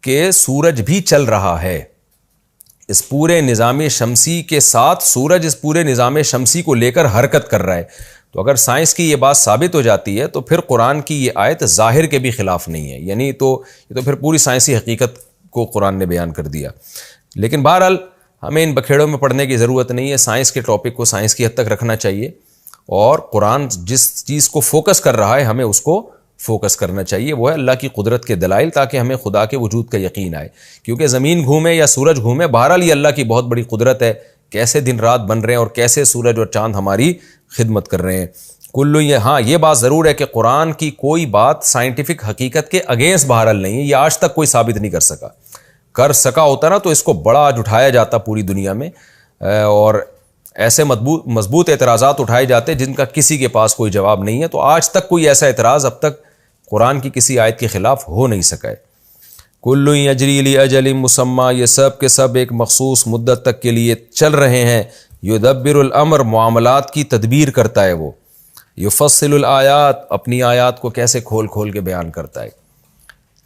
کہ سورج بھی چل رہا ہے. اس پورے نظام شمسی کے ساتھ سورج اس پورے نظام شمسی کو لے کر حرکت کر رہا ہے. تو اگر سائنس کی یہ بات ثابت ہو جاتی ہے تو پھر قرآن کی یہ آیت ظاہر کے بھی خلاف نہیں ہے. یعنی یہ تو پھر پوری سائنسی حقیقت کو قرآن نے بیان کر دیا. لیکن بہرحال ہمیں ان بکھیڑوں میں پڑھنے کی ضرورت نہیں ہے. سائنس کے ٹاپک کو سائنس کی حد تک رکھنا چاہیے اور قرآن جس چیز کو فوکس کر رہا ہے ہمیں اس کو فوکس کرنا چاہیے. وہ ہے اللہ کی قدرت کے دلائل تاکہ ہمیں خدا کے وجود کا یقین آئے. کیونکہ زمین گھومے یا سورج گھومے بہرحال یہ اللہ کی بہت بڑی قدرت ہے. کیسے دن رات بن رہے ہیں اور کیسے سورج اور چاند ہماری خدمت کر رہے ہیں. ہاں یہ بات ضرور ہے کہ قرآن کی کوئی بات سائنٹیفک حقیقت کے اگینسٹ بہرحال نہیں ہے. یہ آج تک کوئی ثابت نہیں کر سکا ہوتا نا تو اس کو بڑا آج اٹھایا جاتا پوری دنیا میں اور ایسے مضبوط اعتراضات اٹھائے جاتے جن کا کسی کے پاس کوئی جواب نہیں ہے. تو آج تک کوئی ایسا اعتراض اب تک قرآن کی کسی آیت کے خلاف ہو نہیں سکا ہے. کل یجری لاجل مسمى، یہ سب کے سب ایک مخصوص مدت تک کے لیے چل رہے ہیں. یدبر الامر، معاملات کی تدبیر کرتا ہے وہ. یفصل الآیات، اپنی آیات کو کیسے کھول کھول کے بیان کرتا ہے.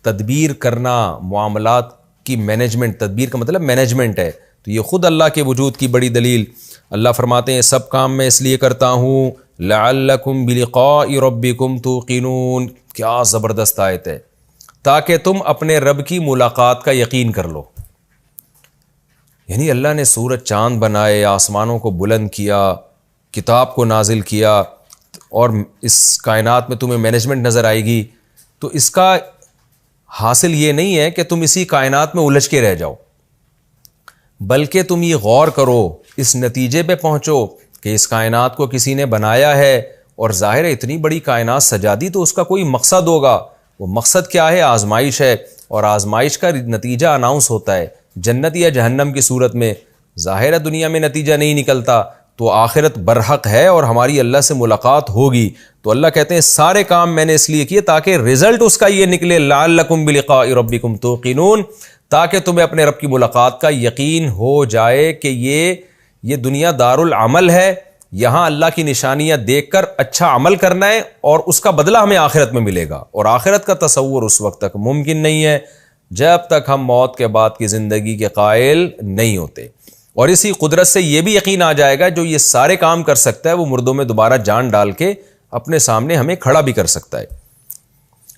تدبیر کرنا، معاملات کی مینجمنٹ، تدبیر کا مطلب مینجمنٹ ہے. تو یہ خود اللہ کے وجود کی بڑی دلیل. اللہ فرماتے ہیں سب کام میں اس لیے کرتا ہوں لعلکم بلقاء ربکم توقنون. کیا زبردست آیت ہے. تاکہ تم اپنے رب کی ملاقات کا یقین کر لو. یعنی اللہ نے سورج چاند بنائے، آسمانوں کو بلند کیا، کتاب کو نازل کیا اور اس کائنات میں تمہیں مینجمنٹ نظر آئے گی. تو اس کا حاصل یہ نہیں ہے کہ تم اسی کائنات میں الجھ کے رہ جاؤ، بلکہ تم یہ غور کرو، اس نتیجے پہ پہنچو کہ اس کائنات کو کسی نے بنایا ہے اور ظاہر ہے اتنی بڑی کائنات سجا دی تو اس کا کوئی مقصد ہوگا. وہ مقصد کیا ہے؟ آزمائش ہے، اور آزمائش کا نتیجہ اناؤنس ہوتا ہے جنت یا جہنم کی صورت میں. ظاہر ہے دنیا میں نتیجہ نہیں نکلتا تو آخرت برحق ہے اور ہماری اللہ سے ملاقات ہوگی. تو اللہ کہتے ہیں سارے کام میں نے اس لیے کیے تاکہ رزلٹ اس کا یہ نکلے لعلکم بلقاء ربکم توقنون، تاکہ تمہیں اپنے رب کی ملاقات کا یقین ہو جائے کہ یہ دنیا دار العمل ہے. یہاں اللہ کی نشانیاں دیکھ کر اچھا عمل کرنا ہے اور اس کا بدلہ ہمیں آخرت میں ملے گا. اور آخرت کا تصور اس وقت تک ممکن نہیں ہے جب تک ہم موت کے بعد کی زندگی کے قائل نہیں ہوتے. اور اسی قدرت سے یہ بھی یقین آ جائے گا جو یہ سارے کام کر سکتا ہے وہ مردوں میں دوبارہ جان ڈال کے اپنے سامنے ہمیں کھڑا بھی کر سکتا ہے.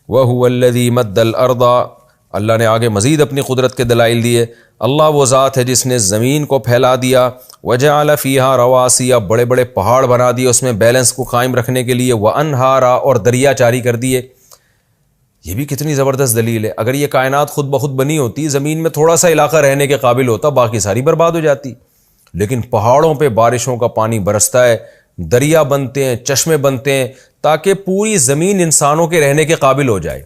وَهُوَ الَّذِي مَدَّ الْأَرْضَ، اللہ نے آگے مزید اپنی قدرت کے دلائل دیے. اللہ وہ ذات ہے جس نے زمین کو پھیلا دیا. وَجَعَلَ فِيهَا رَوَاسِيَ، بڑے بڑے پہاڑ بنا دیے اس میں بیلنس کو قائم رکھنے کے لیے. وَأَنْهَارًا، اور دریا جاری کر دیے. یہ بھی کتنی زبردست دلیل ہے. اگر یہ کائنات خود بخود بنی ہوتی، زمین میں تھوڑا سا علاقہ رہنے کے قابل ہوتا، باقی ساری برباد ہو جاتی. لیکن پہاڑوں پہ بارشوں کا پانی برستا ہے، دریا بنتے ہیں، چشمے بنتے ہیں تاکہ پوری زمین انسانوں کے رہنے کے قابل ہو جائے.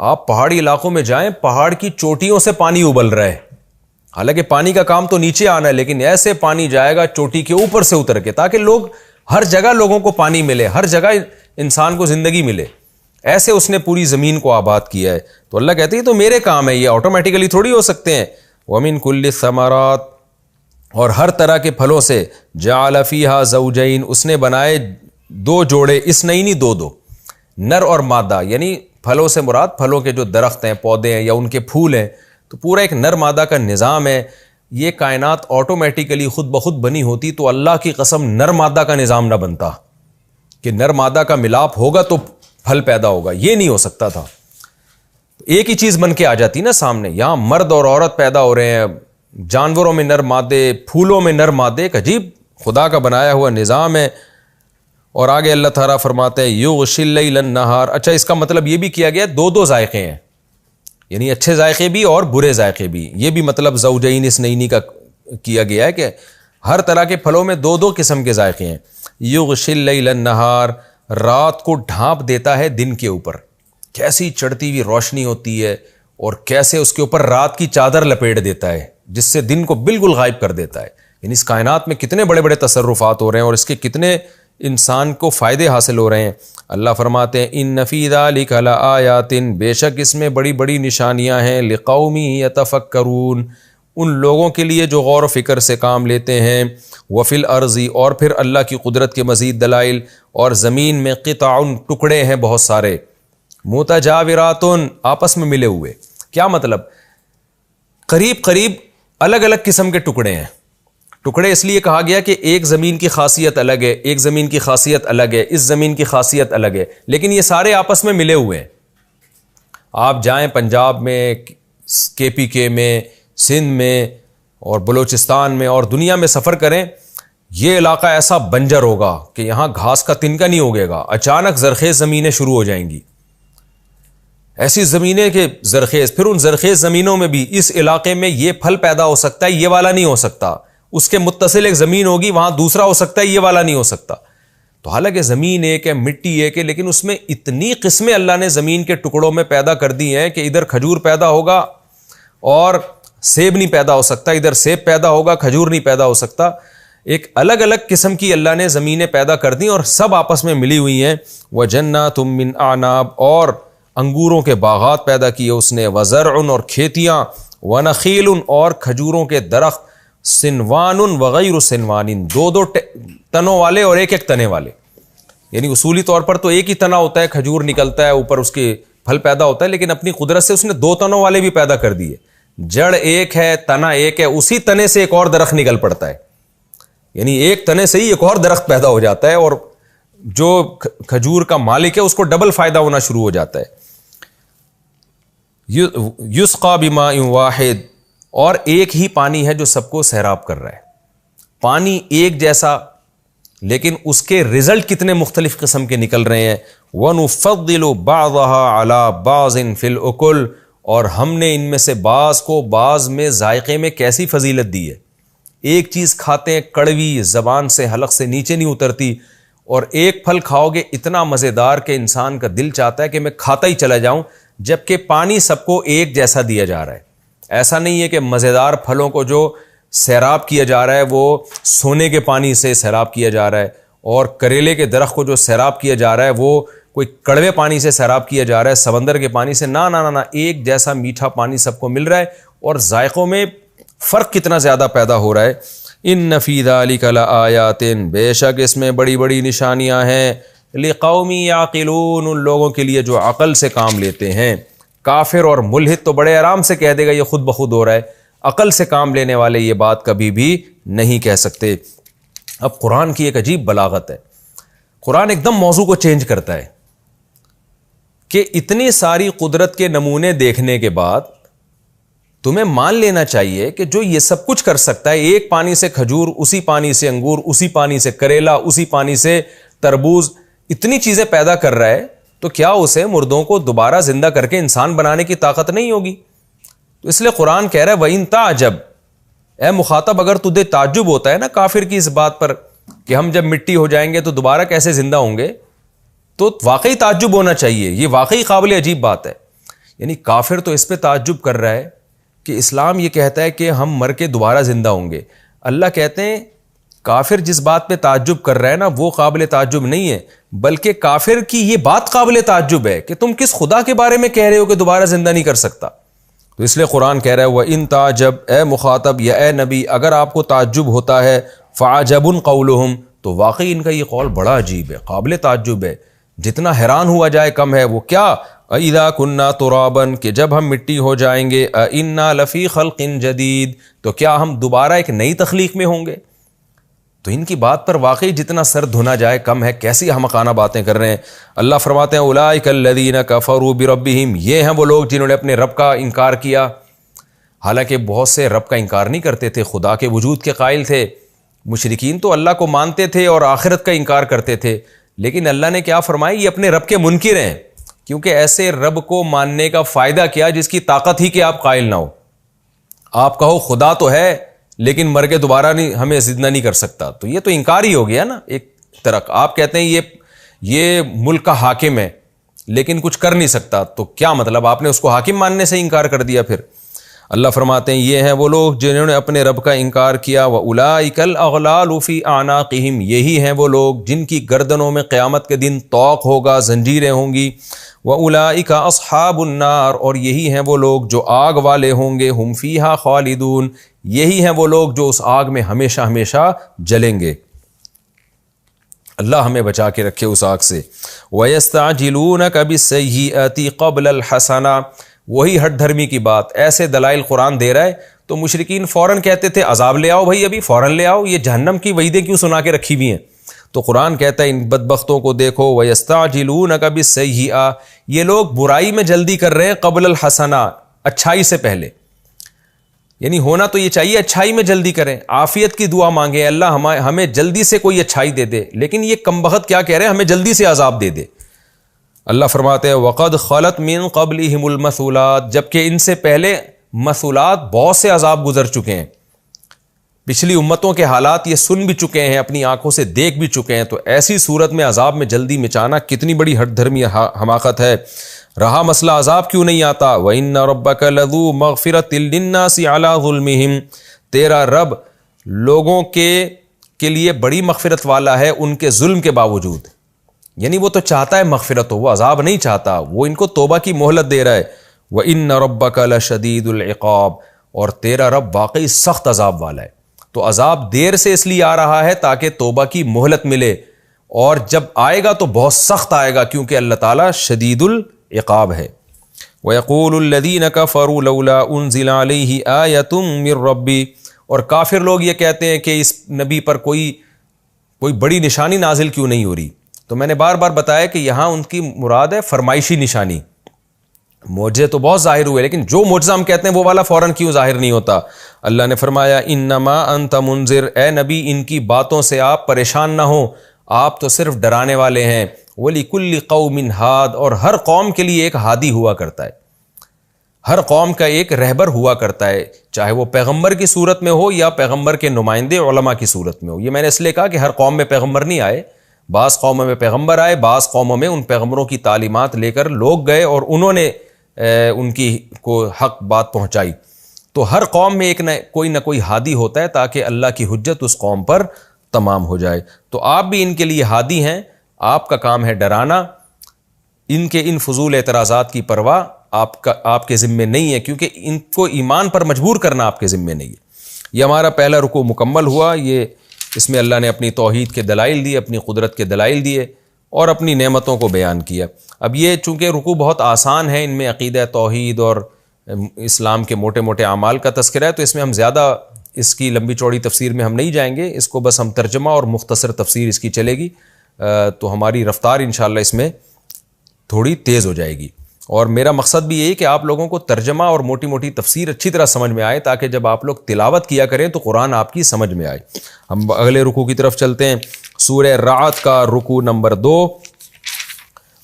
آپ پہاڑی علاقوں میں جائیں، پہاڑ کی چوٹیوں سے پانی ابل رہا ہے. حالانکہ پانی کا کام تو نیچے آنا ہے، لیکن ایسے پانی جائے گا چوٹی کے اوپر سے اتر کے تاکہ لوگ ہر جگہ لوگوں کو پانی ملے، ہر جگہ انسان کو زندگی ملے. ایسے اس نے پوری زمین کو آباد کیا ہے. تو اللہ کہتے ہیں تو میرے کام ہے، یہ آٹومیٹیکلی تھوڑی ہو سکتے ہیں. وَمِن كُلِّ الثَّمَرَاتِ، اور ہر طرح کے پھلوں سے. جَعَلَ فِيهَا زَوْجَيْنِ، اس نے بنائے دو جوڑے، اثنین دو، نر اور مادہ. یعنی پھلوں سے مراد پھلوں کے جو درخت ہیں، پودے ہیں یا ان کے پھول ہیں، تو پورا ایک نر مادہ کا نظام ہے. یہ کائنات آٹومیٹیکلی خود بخود بنی ہوتی تو اللہ کی قسم نر مادہ کا نظام نہ بنتا کہ نر مادہ کا ملاپ ہوگا تو پھل پیدا ہوگا. یہ نہیں ہو سکتا تھا. ایک ہی چیز بن کے آ جاتی نا سامنے. یہاں مرد اور عورت پیدا ہو رہے ہیں، جانوروں میں نر مادے، پھولوں میں نر مادے. ایک عجیب خدا کا بنایا ہوا نظام ہے. اور آگے اللہ تعالیٰ فرماتے ہیں یغشی اللیل النہار. اچھا، اس کا مطلب یہ بھی کیا گیا دو ذائقے ہیں، یعنی اچھے ذائقے بھی اور برے ذائقے بھی. یہ بھی مطلب زوجین اثنین کا کیا گیا ہے کہ ہر طرح کے پھلوں میں دو قسم کے ذائقے ہیں. یغشی اللیل النہار، رات کو ڈھانپ دیتا ہے دن کے اوپر. کیسی چڑھتی ہوئی روشنی ہوتی ہے اور کیسے اس کے اوپر رات کی چادر لپیٹ دیتا ہے جس سے دن کو بالکل غائب کر دیتا ہے. یعنی اس کائنات میں کتنے بڑے بڑے تصرفات ہو رہے ہیں اور اس کے کتنے انسان کو فائدے حاصل ہو رہے ہیں. اللہ فرماتے ہیں ان فی ذلک لآیات، بے شک اس میں بڑی بڑی نشانیاں ہیں. لقوم یتفکرون، ان لوگوں کے لیے جو غور و فکر سے کام لیتے ہیں. وفی الارض، اور پھر اللہ کی قدرت کے مزید دلائل، اور زمین میں قطع، ٹکڑے ہیں بہت سارے، متجاورات، آپس میں ملے ہوئے. کیا مطلب؟ قریب قریب الگ الگ قسم کے ٹکڑے ہیں. ٹکڑے اس لیے کہا گیا کہ ایک زمین کی خاصیت الگ ہے، ایک زمین کی خاصیت الگ ہے، اس زمین کی خاصیت الگ ہے، لیکن یہ سارے آپس میں ملے ہوئے ہیں. آپ جائیں پنجاب میں، KPK میں، سندھ میں اور بلوچستان میں اور دنیا میں سفر کریں، یہ علاقہ ایسا بنجر ہوگا کہ یہاں گھاس کا تنکا نہیں اگے گا. اچانک زرخیز زمینیں شروع ہو جائیں گی، ایسی زمینیں کہ زرخیز. پھر ان زرخیز زمینوں میں بھی اس علاقے میں یہ پھل پیدا ہو سکتا ہے، یہ والا نہیں ہو سکتا. اس کے متصل ایک زمین ہوگی، وہاں دوسرا ہو سکتا ہے، یہ والا نہیں ہو سکتا. تو حالانکہ زمین ایک ہے، مٹی ایک ہے، لیکن اس میں اتنی قسمیں اللہ نے زمین کے ٹکڑوں میں پیدا کر دی ہیں کہ ادھر کھجور پیدا ہوگا اور سیب نہیں پیدا ہو سکتا، ادھر سیب پیدا ہوگا، کھجور نہیں پیدا ہو سکتا. ایک الگ الگ قسم کی اللہ نے زمینیں پیدا کر دی اور سب آپس میں ملی ہوئی ہیں. وَجَنَّاتٌ مِّنْ أَعْنَابٍ، اور انگوروں کے باغات پیدا کیے اس نے. وَزَرْعٌ، اور کھیتیاں. وَنَخِيلٌ، اور کھجوروں کے درخت. سنوان وغیر سنوان، دو دو تنوں والے اور ایک ایک تنے والے. یعنی اصولی طور پر تو ایک ہی تنا ہوتا ہے، کھجور نکلتا ہے اوپر، اس کے پھل پیدا ہوتا ہے، لیکن اپنی قدرت سے اس نے دو تنوں والے بھی پیدا کر دیے. جڑ ایک ہے، تنا ایک ہے، اسی تنے سے ایک اور درخت نکل پڑتا ہے. یعنی ایک تنے سے ہی ایک اور درخت پیدا ہو جاتا ہے، اور جو کھجور کا مالک ہے اس کو ڈبل فائدہ ہونا شروع ہو جاتا ہے. یسقى بماء واحد، اور ایک ہی پانی ہے جو سب کو سیراب کر رہا ہے. پانی ایک جیسا، لیکن اس کے رزلٹ کتنے مختلف قسم کے نکل رہے ہیں. وَنُفَضِّلُ بَعْضَهَا عَلَى بَعْضٍ فِي الْأُكُلِ، اور ہم نے ان میں سے بعض کو بعض میں ذائقے میں کیسی فضیلت دی ہے. ایک چیز کھاتے ہیں کڑوی، زبان سے حلق سے نیچے نہیں اترتی، اور ایک پھل کھاؤ گے اتنا مزیدار کہ انسان کا دل چاہتا ہے کہ میں کھاتا ہی چلا جاؤں. جبکہ پانی سب کو ایک جیسا دیا جا رہا ہے. ایسا نہیں ہے کہ مزیدار پھلوں کو جو سیراب کیا جا رہا ہے وہ سونے کے پانی سے سیراب کیا جا رہا ہے، اور کریلے کے درخت کو جو سیراب کیا جا رہا ہے وہ کوئی کڑوے پانی سے سیراب کیا جا رہا ہے، سمندر کے پانی سے. نہ نہ نہ، ایک جیسا میٹھا پانی سب کو مل رہا ہے، اور ذائقوں میں فرق کتنا زیادہ پیدا ہو رہا ہے. ان فی ذلک لآیات، بے شک اس میں بڑی بڑی نشانیاں ہیں. لقوم یعقلون، ان لوگوں کے لیے جو عقل سے کام لیتے ہیں. کافر اور ملحد تو بڑے آرام سے کہہ دے گا یہ خود بخود ہو رہا ہے، عقل سے کام لینے والے یہ بات کبھی بھی نہیں کہہ سکتے. اب قرآن کی ایک عجیب بلاغت ہے. قرآن ایک دم موضوع کو چینج کرتا ہے کہ اتنی ساری قدرت کے نمونے دیکھنے کے بعد تمہیں مان لینا چاہیے کہ جو یہ سب کچھ کر سکتا ہے، ایک پانی سے کھجور، اسی پانی سے انگور، اسی پانی سے کریلا، اسی پانی سے تربوز، اتنی چیزیں پیدا کر رہا ہے، تو کیا اسے مردوں کو دوبارہ زندہ کر کے انسان بنانے کی طاقت نہیں ہوگی؟ تو اس لیے قرآن کہہ رہا ہے وَإِن تَعْجَبْ، اے مخاطب اگر تجھے تعجب ہوتا ہے نا کافر کی اس بات پر کہ ہم جب مٹی ہو جائیں گے تو دوبارہ کیسے زندہ ہوں گے، تو واقعی تعجب ہونا چاہیے. یہ واقعی قابل عجیب بات ہے. یعنی کافر تو اس پہ تعجب کر رہا ہے کہ اسلام یہ کہتا ہے کہ ہم مر کے دوبارہ زندہ ہوں گے. اللہ کہتے ہیں کافر جس بات پہ تعجب کر رہا ہے نا وہ قابل تعجب نہیں ہے، بلکہ کافر کی یہ بات قابل تعجب ہے کہ تم کس خدا کے بارے میں کہہ رہے ہو کہ دوبارہ زندہ نہیں کر سکتا. تو اس لیے قرآن کہہ رہا ہے وَإِن تَعْجَبْ، اے مخاطب یا اے نبی اگر آپ کو تعجب ہوتا ہے، فَعَجَبٌ قَوْلُهُمْ، تو واقعی ان کا یہ قول بڑا عجیب ہے، قابل تعجب ہے، جتنا حیران ہوا جائے کم ہے. وہ کیا؟ اِذَا كُنَّا تُرَابًا، کہ جب ہم مٹی ہو جائیں گے، اِنَّا لَفِي خَلْقٍ جَدِيدٍ، تو کیا ہم دوبارہ ایک نئی تخلیق میں ہوں گے. تو ان کی بات پر واقعی جتنا سر دھنا جائے کم ہے. کیسی احمقانہ باتیں کر رہے ہیں. اللہ فرماتے ہیں اولئک الذین کفروا بربہم، یہ ہیں وہ لوگ جنہوں نے اپنے رب کا انکار کیا. حالانکہ بہت سے رب کا انکار نہیں کرتے تھے، خدا کے وجود کے قائل تھے. مشرکین تو اللہ کو مانتے تھے اور آخرت کا انکار کرتے تھے، لیکن اللہ نے کیا فرمایا، یہ اپنے رب کے منکر ہیں، کیونکہ ایسے رب کو ماننے کا فائدہ کیا جس کی طاقت ہی کہ آپ قائل نہ ہو. آپ کہو خدا تو ہے لیکن مر کے دوبارہ نہیں ہمیں زندہ نہیں کر سکتا، تو یہ تو انکار ہی ہو گیا نا. ایک طرح آپ کہتے ہیں یہ ملک کا حاکم ہے لیکن کچھ کر نہیں سکتا، تو کیا مطلب آپ نے اس کو حاکم ماننے سے انکار کر دیا. پھر اللہ فرماتے ہیں یہ ہیں وہ لوگ جنہوں نے اپنے رب کا انکار کیا، وَأُولَٰئِكَ الْأَغْلَالُ فِي أَعْنَاقِهِمْ، یہی ہیں وہ لوگ جن کی گردنوں میں قیامت کے دن طوق ہوگا، زنجیریں ہوں گی، وَأُولَٰئِكَ أَصْحَابُ النَّارِ، اور یہی ہیں وہ لوگ جو آگ والے ہوں گے، هُمْ فِيهَا خَالِدُونَ، یہی ہیں وہ لوگ جو اس آگ میں ہمیشہ ہمیشہ جلیں گے۔ اللہ ہمیں بچا کے رکھے اس آگ سے۔ وَيَسْتَعْجِلُونَكَ بِالسَّيِّئَةِ قَبْلَ الْحَسَنَةِ، وہی ہٹ دھرمی کی بات، ایسے دلائل قرآن دے رہا ہے تو مشرکین فوراً کہتے تھے عذاب لے آؤ بھائی، ابھی فوراً لے آؤ، یہ جہنم کی وعیدیں کیوں سنا کے رکھی ہوئی ہیں؟ تو قرآن کہتا ہے ان بدبختوں کو دیکھو، وَيَسْتَعْجِلُونَكَ بِالسَّيِّئَةِ، یہ لوگ برائی میں جلدی کر رہے ہیں، قبل الحسنہ، اچھائی سے پہلے، یعنی ہونا تو یہ چاہیے اچھائی میں جلدی کریں، عافیت کی دعا مانگیں، اللہ ہمیں جلدی سے کوئی اچھائی دے دے، لیکن یہ کم بخت کیا کہہ رہے ہیں، ہمیں جلدی سے عذاب دے دے۔ اللہ فرماتے ہیں وَقَدْ خَلَتْ مِن قَبْلِهِمُ الْمَثُولَاتُ، جبکہ ان سے پہلے مثولات بہت سے عذاب گزر چکے ہیں، پچھلی امتوں کے حالات یہ سن بھی چکے ہیں، اپنی آنکھوں سے دیکھ بھی چکے ہیں، تو ایسی صورت میں عذاب میں جلدی مچانا کتنی بڑی ہٹ دھرمی حماقت ہے۔ رہا مسئلہ عذاب کیوں نہیں آتا، وَإِنَّ رَبَّكَ لَذُو مَغْفِرَةٍ لِلنَّاسِ عَلَىٰ ظُلْمِهِمْ، تیرا رب لوگوں کے لیے بڑی مغفرت والا ہے ان کے ظلم کے باوجود، یعنی وہ تو چاہتا ہے مغفرت ہو، وہ عذاب نہیں چاہتا، وہ ان کو توبہ کی مہلت دے رہا ہے۔ وَإِنَّ رَبَّكَ لَشَدِيدُ الْعِقَابِ، اور تیرا رب واقعی سخت عذاب والا ہے۔ تو عذاب دیر سے اس لیے آ رہا ہے تاکہ توبہ کی مہلت ملے، اور جب آئے گا تو بہت سخت آئے گا، کیونکہ اللہ تعالیٰ شدید العقاب ہے۔ وَيَقُولُ الَّذِينَ كَفَرُوا لَوْلَا أُنزِلَ عَلَيْهِ آيَةٌ مِّن رَّبِّهِ، اور کافر لوگ یہ کہتے ہیں کہ اس نبی پر کوئی بڑی نشانی نازل کیوں نہیں ہو رہی۔ تو میں نے بار بار بتایا کہ یہاں ان کی مراد ہے فرمائشی نشانی، معجزے تو بہت ظاہر ہوئے، لیکن جو معجزہ ہم کہتے ہیں وہ والا فوراً کیوں ظاہر نہیں ہوتا؟ اللہ نے فرمایا انما انت منذر، اے نبی ان کی باتوں سے آپ پریشان نہ ہوں، آپ تو صرف ڈرانے والے ہیں۔ وَلِكُلِّ قَوْمٍ ہاد، اور ہر قوم کے لیے ایک ہادی ہوا کرتا ہے، ہر قوم کا ایک رہبر ہوا کرتا ہے، چاہے وہ پیغمبر کی صورت میں ہو یا پیغمبر کے نمائندے علماء کی صورت میں ہو۔ یہ میں نے اس لیے کہا کہ ہر قوم میں پیغمبر نہیں آئے، بعض قوموں میں پیغمبر آئے، بعض قوموں میں ان پیغمبروں کی تعلیمات لے کر لوگ گئے اور انہوں نے ان کی کو حق بات پہنچائی۔ تو ہر قوم میں ایک نہ کوئی ہادی ہوتا ہے تاکہ اللہ کی حجت اس قوم پر تمام ہو جائے۔ تو آپ بھی ان کے لیے ہادی ہیں، آپ کا کام ہے ڈرانا، ان کے ان فضول اعتراضات کی پرواہ آپ کے ذمے نہیں ہے، کیونکہ ان کو ایمان پر مجبور کرنا آپ کے ذمے نہیں ہے۔ یہ ہمارا پہلا رکوع مکمل ہوا، اس میں اللہ نے اپنی توحید کے دلائل دیے، اپنی قدرت کے دلائل دیے اور اپنی نعمتوں کو بیان کیا۔ اب یہ چونکہ رکوع بہت آسان ہے، ان میں عقیدہ توحید اور اسلام کے موٹے موٹے اعمال کا تذکرہ ہے، تو اس میں ہم زیادہ اس کی لمبی چوڑی تفسیر میں ہم نہیں جائیں گے، اس کو بس ہم ترجمہ اور مختصر تفسیر اس کی چلے گی، تو ہماری رفتار انشاءاللہ اس میں تھوڑی تیز ہو جائے گی۔ اور میرا مقصد بھی یہی کہ آپ لوگوں کو ترجمہ اور موٹی موٹی تفسیر اچھی طرح سمجھ میں آئے، تاکہ جب آپ لوگ تلاوت کیا کریں تو قرآن آپ کی سمجھ میں آئے۔ ہم اگلے رکوع کی طرف چلتے ہیں، سورہ رعد کا رکوع نمبر 2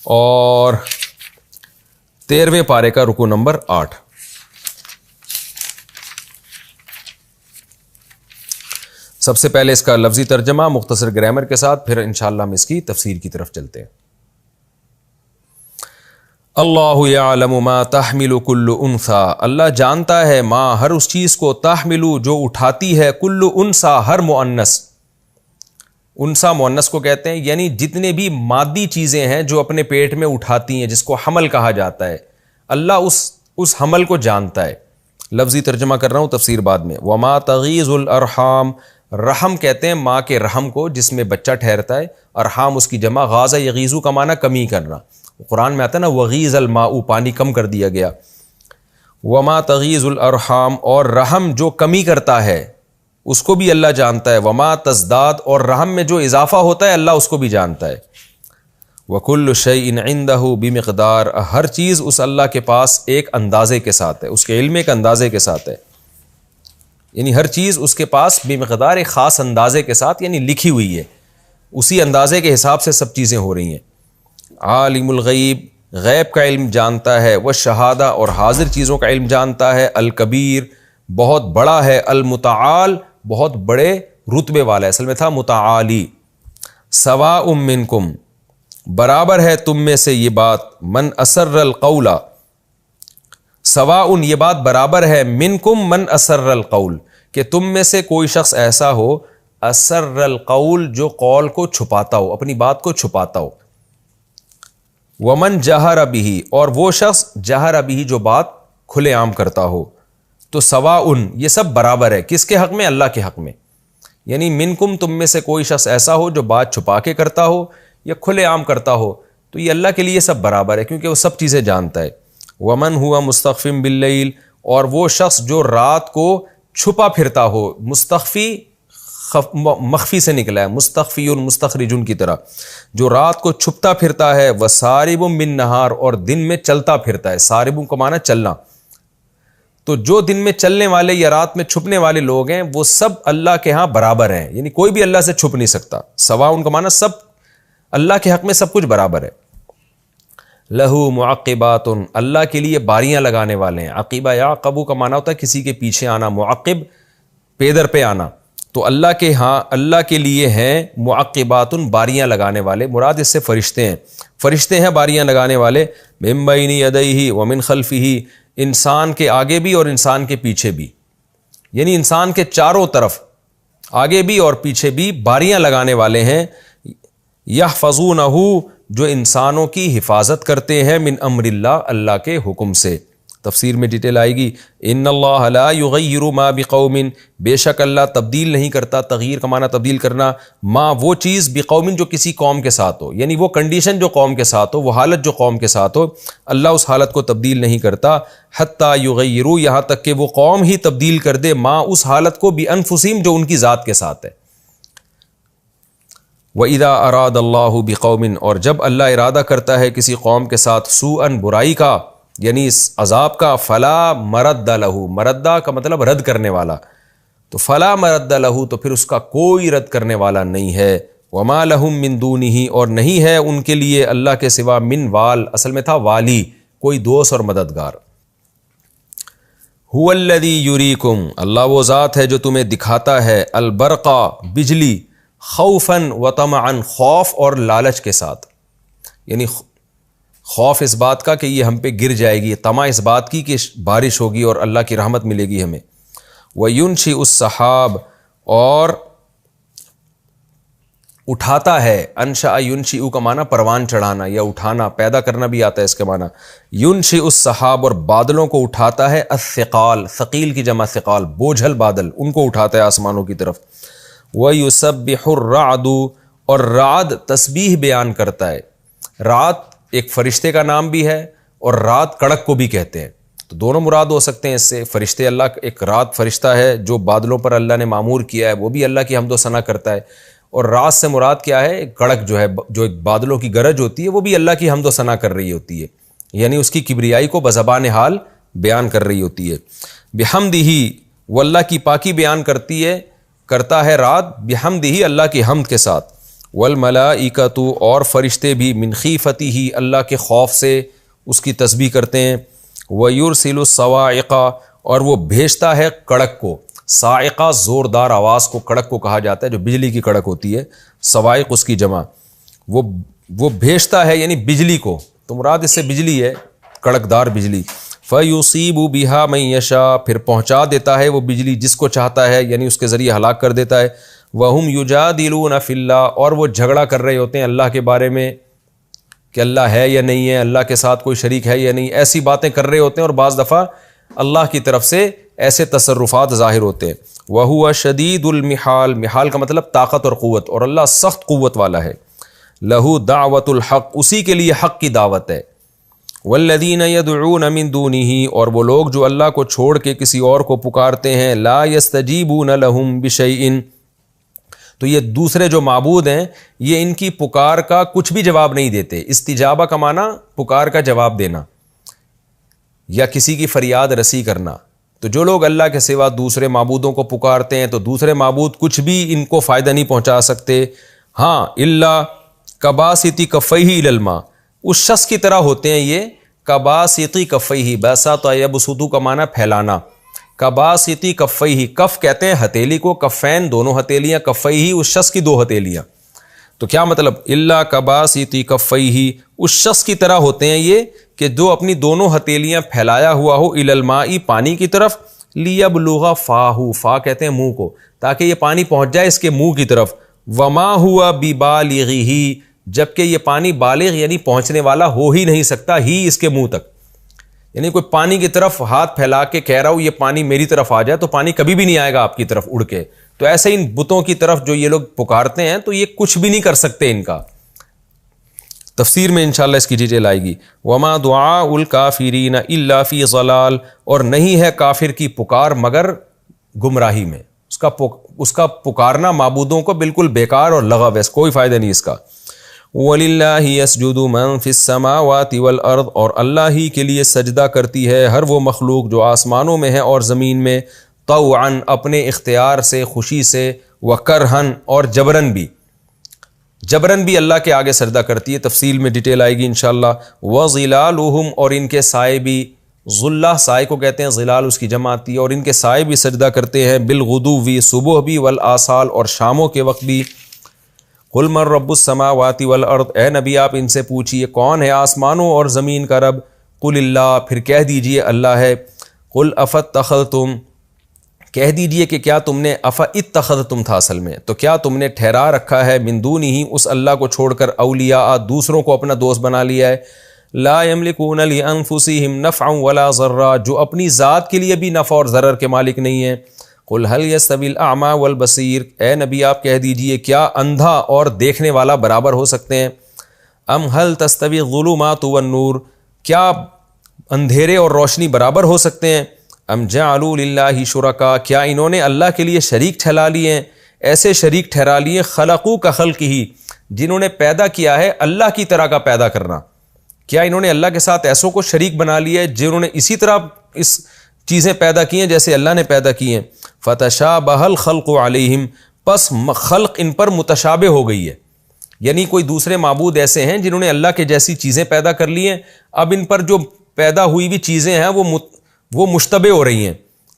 اور 13ویں پارے کا رکوع نمبر 8۔ سب سے پہلے اس کا لفظی ترجمہ مختصر گرامر کے ساتھ، پھر انشاءاللہ ہم اس کی تفسیر کی طرف چلتے ہیں۔ اللہ یعلم ما تحمل کل انثی، اللہ جانتا ہے ما ہر اس چیز کو، تحمل جو اٹھاتی ہے، کل انثی ہر مؤنث، انثی مؤنث کو کہتے ہیں، یعنی جتنے بھی مادی چیزیں ہیں جو اپنے پیٹ میں اٹھاتی ہیں، جس کو حمل کہا جاتا ہے، اللہ اس حمل کو جانتا ہے۔ لفظی ترجمہ کر رہا ہوں، تفسیر بعد میں۔ وما تغیض الارحام، رحم کہتے ہیں ماں کے رحم کو جس میں بچہ ٹھہرتا ہے، ارحام اس کی جمع، غاض یغیظ کا معنی کمی کرنا، قرآن میں آتا ہے نا وغیظ الماء، پانی کم کر دیا گیا۔ وما تغیض الارحام، اور رحم جو کمی کرتا ہے اس کو بھی اللہ جانتا ہے۔ وما تزداد، اور رحم میں جو اضافہ ہوتا ہے اللہ اس کو بھی جانتا ہے۔ وکل شیء عندہ بمقدار، ہر چیز اس اللہ کے پاس ایک اندازے کے ساتھ ہے، اس کے علم ایک اندازے کے ساتھ ہے، یعنی ہر چیز اس کے پاس بمقدار ایک خاص اندازے کے ساتھ یعنی لکھی ہوئی ہے، اسی اندازے کے حساب سے سب چیزیں ہو رہی ہیں۔ عالم الغیب، غیب کا علم جانتا ہے، والشہادہ، اور حاضر چیزوں کا علم جانتا ہے، الکبیر، بہت بڑا ہے، المتعال، بہت بڑے رتبے والا ہے، اصل میں تھا متعالی۔ سواء منکم، برابر ہے تم میں سے یہ بات، من اسر القول، سواء یہ بات برابر ہے، منکم من اسر القول کہ تم میں سے کوئی شخص ایسا ہو، اسر القول جو قول کو چھپاتا ہو، اپنی بات کو چھپاتا ہو، ومن جہر بہ اور وہ شخص جہر بہ جو بات کھلے عام کرتا ہو. تو سواء یہ سب برابر ہے، کس کے حق میں؟ اللہ کے حق میں. یعنی منکم تم میں سے کوئی شخص ایسا ہو جو بات چھپا کے کرتا ہو یا کھلے عام کرتا ہو، تو یہ اللہ کے لیے سب برابر ہے کیونکہ وہ سب چیزیں جانتا ہے. ومن ہوا مستخفٍ باللیل اور وہ شخص جو رات کو چھپا پھرتا ہو، مستخفی مخفی سے نکلا ہے، مستخفی مستخرج کی طرح، جو رات کو چھپتا پھرتا ہے، وسارب بالنہار اور دن میں چلتا پھرتا ہے. سارب کا معنی چلنا. تو جو دن میں چلنے والے یا رات میں چھپنے والے لوگ ہیں وہ سب اللہ کے ہاں برابر ہیں، یعنی کوئی بھی اللہ سے چھپ نہیں سکتا. سواء کا معنی سب اللہ کے حق میں سب کچھ برابر ہے. لہو معقبات اللہ کے لیے باریاں لگانے والے ہیں. عقیبہ یا قبو کا معنی ہوتا ہے کسی کے پیچھے آنا، معقب پیدر پہ آنا. تو اللہ کے ہاں اللہ کے لیے ہیں معقبات باریاں لگانے والے، مراد اس سے فرشتے ہیں. فرشتے ہیں باریاں لگانے والے. من بین یدیہ ومن خلفہ انسان کے آگے بھی اور انسان کے پیچھے بھی، یعنی انسان کے چاروں طرف آگے بھی اور پیچھے بھی باریاں لگانے والے ہیں. یحفظونہ جو انسانوں کی حفاظت کرتے ہیں، من امر اللہ اللہ کے حکم سے. تفسیر میں ڈیٹیل آئے گی. ان اللہ لا یغیر ما بقوم بے شک اللہ تبدیل نہیں کرتا، تغییر کا معنی تبدیل کرنا، ما وہ چیز بقوم جو کسی قوم کے ساتھ ہو، یعنی وہ کنڈیشن جو قوم کے ساتھ ہو، وہ حالت جو قوم کے ساتھ ہو، اللہ اس حالت کو تبدیل نہیں کرتا. حتی یغیروا یہاں تک کہ وہ قوم ہی تبدیل کر دے ما اس حالت کو بانفسہم جو ان کی ذات کے ساتھ ہے. وَإِذَا أَرَادَ اللَّهُ بِقَوْمٍ اور جب اللہ ارادہ کرتا ہے کسی قوم کے ساتھ سوءً برائی کا، یعنی اس عذاب کا، فلا مرد لہ، مردہ کا مطلب رد کرنے والا، تو فلا مرد لہ تو پھر اس کا کوئی رد کرنے والا نہیں ہے. وما لہم من دونہ اور نہیں ہے ان کے لیے اللہ کے سوا من وال، اصل میں تھا والی، کوئی دوست اور مددگار. هو الذی یریکم اللہ وہ ذات ہے جو تمہیں دکھاتا ہے، البرقا بجلی، خوفاً و طمعاً خوف اور لالچ کے ساتھ، یعنی خوف اس بات کا کہ یہ ہم پہ گر جائے گی، طمع اس بات کی کہ بارش ہوگی اور اللہ کی رحمت ملے گی ہمیں. وَيُنْشِئُ السَّحَابَ اور اٹھاتا ہے، انشاء ينشئ کا معنی پروان چڑھانا یا اٹھانا، پیدا کرنا بھی آتا ہے اس کے معنی. ينشئ السحاب اور بادلوں کو اٹھاتا ہے، الثقال ثقیل کی جمع ثقال، بوجھل بادل، ان کو اٹھاتا ہے آسمانوں کی طرف. وَيُسَبِّحُ الرَّعْدُ اور رعد تسبیح بیان کرتا ہے. رعد ایک فرشتے کا نام بھی ہے اور رات کڑک کو بھی کہتے ہیں، تو دونوں مراد ہو سکتے ہیں اس سے. فرشتے اللہ ایک رات فرشتہ ہے جو بادلوں پر اللہ نے معمور کیا ہے، وہ بھی اللہ کی حمد و ثنا کرتا ہے. اور رات سے مراد کیا ہے؟ کڑک جو ہے، جو ایک بادلوں کی گرج ہوتی ہے، وہ بھی اللہ کی حمد و ثنا کر رہی ہوتی ہے، یعنی اس کی کبریائی کو بزبان حال بیان کر رہی ہوتی ہے. بحمدہ وہ اللہ کی پاکی بیان کرتا ہے رات، بحمدہ اللہ کی حمد کے ساتھ. والملائکۃ اور فرشتے بھی من خیفتہ اللہ کے خوف سے اس کی تسبیح کرتے ہیں. ویرسل الصواعق اور وہ بھیجتا ہے کڑک کو. صاعقہ زوردار آواز کو کڑک کو کہا جاتا ہے، جو بجلی کی کڑک ہوتی ہے. صواعق اس کی جمع. وہ بھیجتا ہے یعنی بجلی کو، تو مراد اس سے بجلی ہے، کڑکدار بجلی. فیصیب بہا من یشاء پھر پہنچا دیتا ہے وہ بجلی جس کو چاہتا ہے، یعنی اس کے ذریعے ہلاک کر دیتا ہے. وَهُمْ يُجَادِلُونَ فِي اللَّهِ اور وہ جھگڑا کر رہے ہوتے ہیں اللہ کے بارے میں کہ اللہ ہے یا نہیں ہے، اللہ کے ساتھ کوئی شریک ہے یا نہیں، ایسی باتیں کر رہے ہوتے ہیں. اور بعض دفعہ اللہ کی طرف سے ایسے تصرفات ظاہر ہوتے ہیں. وَهُوَ شَدِيدُ الْمِحَالِ محال کا مطلب طاقت اور قوت، اور اللہ سخت قوت والا ہے. لَهُ دعوت الحق اسی کے لیے حق کی دعوت ہے. وَالَّذِينَ يَدْعُونَ مِن دُونِهِ اور وہ لوگ جو اللہ کو چھوڑ کے کسی اور کو پکارتے ہیں، لَا يَسْتَجِيبُونَ لَهُم بِشَيْءٍ تو یہ دوسرے جو معبود ہیں یہ ان کی پکار کا کچھ بھی جواب نہیں دیتے. استجابہ کا معنی پکار کا جواب دینا یا کسی کی فریاد رسی کرنا. تو جو لوگ اللہ کے سوا دوسرے معبودوں کو پکارتے ہیں تو دوسرے معبود کچھ بھی ان کو فائدہ نہیں پہنچا سکتے. ہاں الا کباسطی کفیہ الی الماء اس شخص کی طرح ہوتے ہیں یہ، کباسطی کفیہ، بساط یبسط کا معنی پھیلانا. کباسطی کفیہ، کف کہتے ہیں ہتھیلی کو، کفین دونوں ہتھیلیاں، کفیہ اس شخص کی دو ہتھیلیاں. تو کیا مطلب؟ الا کباسطی کفیہ اس شخص کی طرح ہوتے ہیں یہ کہ جو اپنی دونوں ہتھیلیاں پھیلایا ہوا ہو الی الماء پانی کی طرف، لیبلغ فاہ، فا کہتے ہیں منہ کو، تاکہ یہ پانی پہنچ جائے اس کے منہ کی طرف، وما ہوا ببالغہ، جبکہ یہ پانی بالغ یعنی پہنچنے والا ہو ہی نہیں سکتا ہی اس کے منہ تک، یعنی کوئی پانی کی طرف ہاتھ پھیلا کے کہہ رہا ہوں یہ پانی میری طرف آ جائے تو پانی کبھی بھی نہیں آئے گا آپ کی طرف اڑ کے. تو ایسے ان بتوں کی طرف جو یہ لوگ پکارتے ہیں تو یہ کچھ بھی نہیں کر سکتے ان کا. تفسیر میں انشاءاللہ اس کی ڈیٹیل آئے گی. وما دعاء الکافرین الا فی ضلال، اور نہیں ہے کافر کی پکار مگر گمراہی میں، اس کا پکارنا معبودوں کو بالکل بیکار اور لغو ہے، کوئی فائدہ نہیں اس کا. وَلِلَّهِ يَسْجُدُ مَن فِي السَّمَاوَاتِ وَالْأَرْضِ، اور اللہ ہی کے لیے سجدہ کرتی ہے ہر وہ مخلوق جو آسمانوں میں ہے اور زمین میں، طوعاً اپنے اختیار سے، خوشی سے، وَكَرْهًا اور جبرن بھی اللہ کے آگے سجدہ کرتی ہے. تفصیل میں ڈیٹیل آئے گی انشاءاللہ. وَظِلَالُهُمْ اور ان کے سائے بھی، ظلہ سائے کو کہتے ہیں، ظلال اس کی جمع آتی ہے، اور ان کے سائے بھی سجدہ کرتے ہیں، بالغدو صبح بھی، والآصال اور شاموں کے وقت بھی. قل من رب السماوات والارض، اے نبی آپ ان سے پوچھئے کون ہے آسمانوں اور زمین کا رب. قل اللہ، پھر کہہ دیجئے اللہ ہے. قل افاتخذتم، کہہ دیجئے کہ کیا تم نے، افاتخذتم تھا اصل میں، تو کیا تم نے ٹھہرا رکھا ہے، من دونہ اس اللہ کو چھوڑ کر، اولیاء دوسروں کو اپنا دوست بنا لیا ہے. لا یملکون لانفسہم نفعا ولا ضرا، جو اپنی ذات کے لیے بھی نفع اور ضرر کے مالک نہیں ہیں. قل هل يستوي الاعمى والبصير، اے نبی آپ کہہ دیجئے کیا اندھا اور دیکھنے والا برابر ہو سکتے ہیں. ام هل تستوي الظلمات والنور، کیا اندھیرے اور روشنی برابر ہو سکتے ہیں. ام جعلوا للہ شرکاء، کیا انہوں نے اللہ کے لیے شریک ٹھہرا لیے ہیں، ایسے شریک ٹھہرا لیے، خلقوا کخلقہ، جنہوں نے پیدا کیا ہے اللہ کی طرح کا پیدا کرنا. کیا انہوں نے اللہ کے ساتھ ایسوں کو شریک بنا لیا ہے جنہوں نے اسی طرح اس چیزیں پیدا کی ہیں جیسے اللہ نے پیدا کی ہیں. فتشابہ الخلق علیہم، پس خلق ان پر متشابہ ہو گئی ہے، یعنی کوئی دوسرے معبود ایسے ہیں جنہوں نے اللہ کے جیسی چیزیں پیدا کر لی ہیں، اب ان پر جو پیدا ہوئی ہوئی چیزیں ہیں وہ مشتبہ ہو رہی ہیں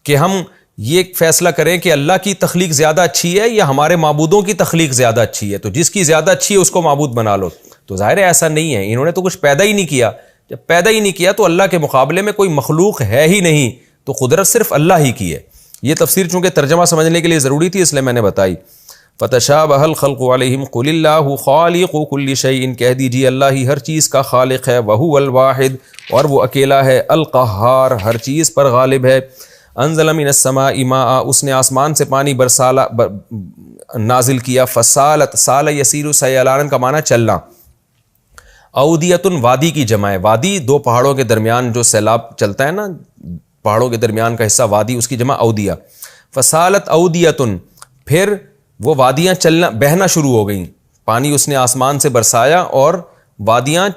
کہ ہم یہ فیصلہ کریں کہ اللہ کی تخلیق زیادہ اچھی ہے یا ہمارے معبودوں کی تخلیق زیادہ اچھی ہے، تو جس کی زیادہ اچھی ہے اس کو معبود بنا لو. تو ظاہر ہے ایسا نہیں ہے، انہوں نے تو کچھ پیدا ہی نہیں کیا. جب پیدا ہی نہیں کیا تو اللہ کے مقابلے میں کوئی مخلوق ہے ہی نہیں، تو قدرت صرف اللہ ہی کی ہے. یہ تفسیر چونکہ ترجمہ سمجھنے کے لیے ضروری تھی اس لیے میں نے بتائی. فتشابہ الخلق علیہم قل اللہ خالق کل شیء، کہہ دیجیے اللہ ہی ہر چیز کا خالق ہے، وہو الواحد اور وہ اکیلا ہے، القہار ہر چیز پر غالب ہے. انزل من السماء ماء، اس نے آسمان سے پانی نازل کیا. فسالت، سال یسیر سیلان کا معنی چلنا. اودیۃ وادی کی جمع ہے، وادی دو پہاڑوں کے درمیان جو سیلاب چلتا ہے نا، پہاڑوں کے درمیان کا حصہ وادی، اس کی جمع اودیہ. فسالت اودیۃ، پھر وہ وادیاں چلنا بہنا شروع ہو گئیں، پانی اس نے آسمان سے برسایا اور وادیاں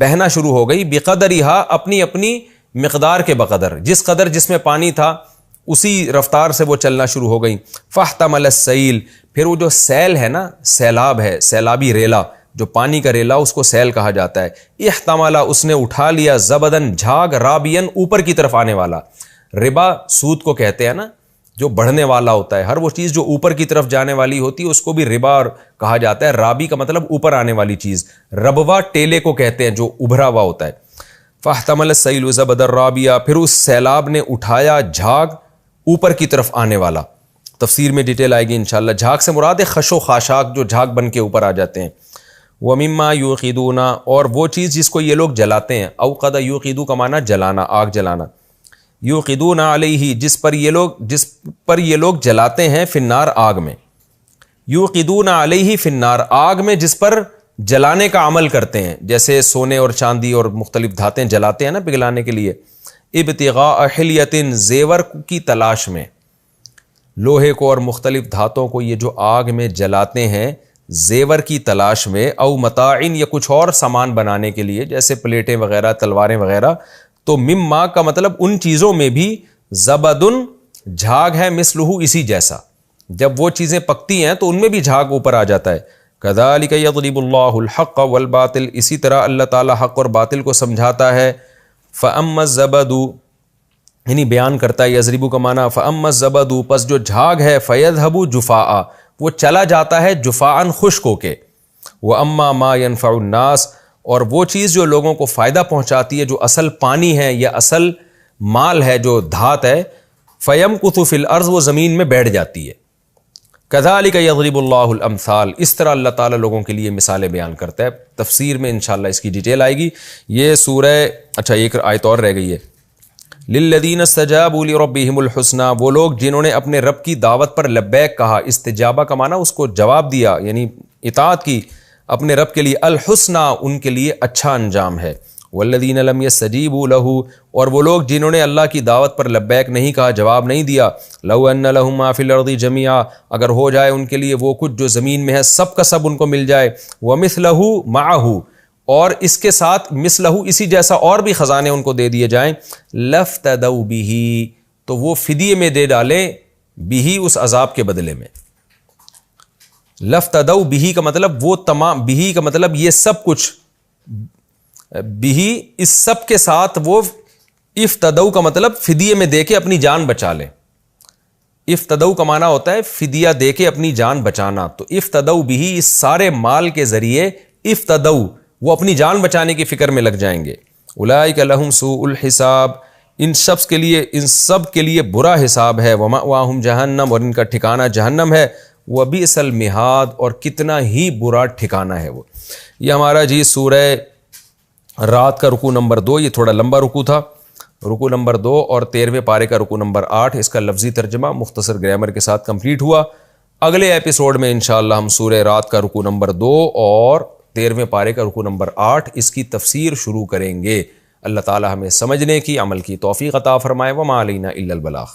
بہنا شروع ہو گئی. بقدرہا، اپنی اپنی مقدار کے بقدر، جس قدر جس میں پانی تھا اسی رفتار سے وہ چلنا شروع ہو گئیں. فاحتمل السیل، پھر وہ جو سیل ہے نا، سیلاب ہے، سیلابی ریلا، جو پانی کا ریلا اس کو سیل کہا جاتا ہے. احتمل، اس نے اٹھا لیا، زبدن جھاگ، رابین اوپر کی طرف آنے والا. ربا سود کو کہتے ہیں نا، جو بڑھنے والا ہوتا ہے، ہر وہ چیز جو اوپر کی طرف جانے والی ہوتی ہے اس کو بھی ربا کہا جاتا ہے. رابی کا مطلب اوپر آنے والی چیز، ربوا ٹیلے کو کہتے ہیں جو ابھرا ہوا ہوتا ہے. فاحتمل السیل زبد الرابیہ، پھر اس سیلاب نے اٹھایا جھاگ اوپر کی طرف آنے والا. تفسیر میں ڈیٹیل آئے گی انشاءاللہ. جھاگ سے مراد ہے خش و خاشاک جو جھاگ بن کے اوپر آ جاتے ہیں. وَمِمَّا يُوقِدُونَ، اور وہ چیز جس کو یہ لوگ جلاتے ہیں. اوقد یوقدو کا معنی جلانا، آگ جلانا. یوقدون علیہ، جس پر یہ لوگ جلاتے ہیں، فی النار، آگ میں. یوقدون علیہ فی النار، آگ میں جس پر جلانے کا عمل کرتے ہیں، جیسے سونے اور چاندی اور مختلف دھاتیں جلاتے ہیں نا پگھلانے کے لیے. ابتغاء حلیۃ، زیور کی تلاش میں، لوہے کو اور مختلف دھاتوں کو یہ جو آگ میں جلاتے ہیں زیور کی تلاش میں. او متاعن، یا کچھ اور سامان بنانے کے لیے جیسے پلیٹیں وغیرہ، تلواریں وغیرہ. تو مما کا مطلب ان چیزوں میں بھی، زبدن جھاگ ہے، مثلہ اسی جیسا، جب وہ چیزیں پکتی ہیں تو ان میں بھی جھاگ اوپر آ جاتا ہے. کذالک یضرب اللہ الحق والباطل، اسی طرح اللہ تعالیٰ حق اور باطل کو سمجھاتا ہے. فاما الزبد، یعنی بیان کرتا ہے یضرب کا معنی. فاما الزبد، پس جو جھاگ ہے، فیذهب جفاء، وہ چلا جاتا ہے جفاءً خشک ہو کے. واما ما ينفع الناس، اور وہ چیز جو لوگوں کو فائدہ پہنچاتی ہے، جو اصل پانی ہے یا اصل مال ہے، جو دھات ہے، فَيَمْكُثُ فِي الْأَرْضِ، وہ زمین میں بیٹھ جاتی ہے۔ كَذَلِكَ يَضْرِبُ اللَّهُ الْأَمْثَالَ، اس طرح اللہ تعالیٰ لوگوں کے لیے مثالیں بیان کرتا ہے۔ تفسیر میں انشاءاللہ اس کی ڈیٹیل آئے گی۔ یہ سورہ، اچھا ایک آیت اور رہ گئی ہے، لِلَّذِينَ اسْتَجَابُوا لِرَبِّهِمُ الْحُسْنَى، وہ لوگ جنہوں نے اپنے رب کی دعوت پر لبیک کہا۔ استجابہ کا معنی اس کو جواب دیا، یعنی اطاعت کی اپنے رب کے لیے، الحسنى، ان کے لیے اچھا انجام ہے۔ والذین لم یستجیبوا لہ، اور وہ لوگ جنہوں نے اللہ کی دعوت پر لبیک نہیں کہا، جواب نہیں دیا، لو ان لہم ما فی الارض جميعا، اگر ہو جائے ان کے لیے وہ کچھ جو زمین میں ہے سب کا سب ان کو مل جائے، ومثلہ معہ، اور اس کے ساتھ مثلہ اسی جیسا اور بھی خزانے ان کو دے دیے جائیں، لفتدوا بہ، تو وہ فدیے میں دے ڈالیں، بہ اس عذاب کے بدلے میں۔ لفتدوا بہ کا مطلب وہ تمام، بہ کا مطلب یہ سب کچھ، بھی اس سب کے ساتھ وہ، افتدو کا مطلب فدیے میں دے کے اپنی جان بچا لیں۔ افتدو کا معنی ہوتا ہے فدیہ دے کے اپنی جان بچانا، تو افتدو بھی اس سارے مال کے ذریعے، افتدو وہ اپنی جان بچانے کی فکر میں لگ جائیں گے۔ اولئک لہم سوء الحساب، ان سب کے لیے برا حساب ہے، ومأواہم جہنم، اور ان کا ٹھکانہ جہنم ہے، وبئس المہاد، اور کتنا ہی برا ٹھکانہ ہے وہ۔ یہ ہمارا جی سورہ رات کا رکوع نمبر 2، یہ تھوڑا لمبا رکوع تھا، رکوع نمبر 2 اور 13ویں پارے کا رکوع نمبر 8، اس کا لفظی ترجمہ مختصر گرامر کے ساتھ کمپلیٹ ہوا۔ اگلے ایپیسوڈ میں انشاءاللہ ہم سورہ رات کا رکوع نمبر 2 اور 13ویں پارے کا رکوع نمبر 8 اس کی تفسیر شروع کریں گے۔ اللہ تعالی ہمیں سمجھنے کی، عمل کی توفیق عطا فرمائے۔ وما علینا الا البلاغ۔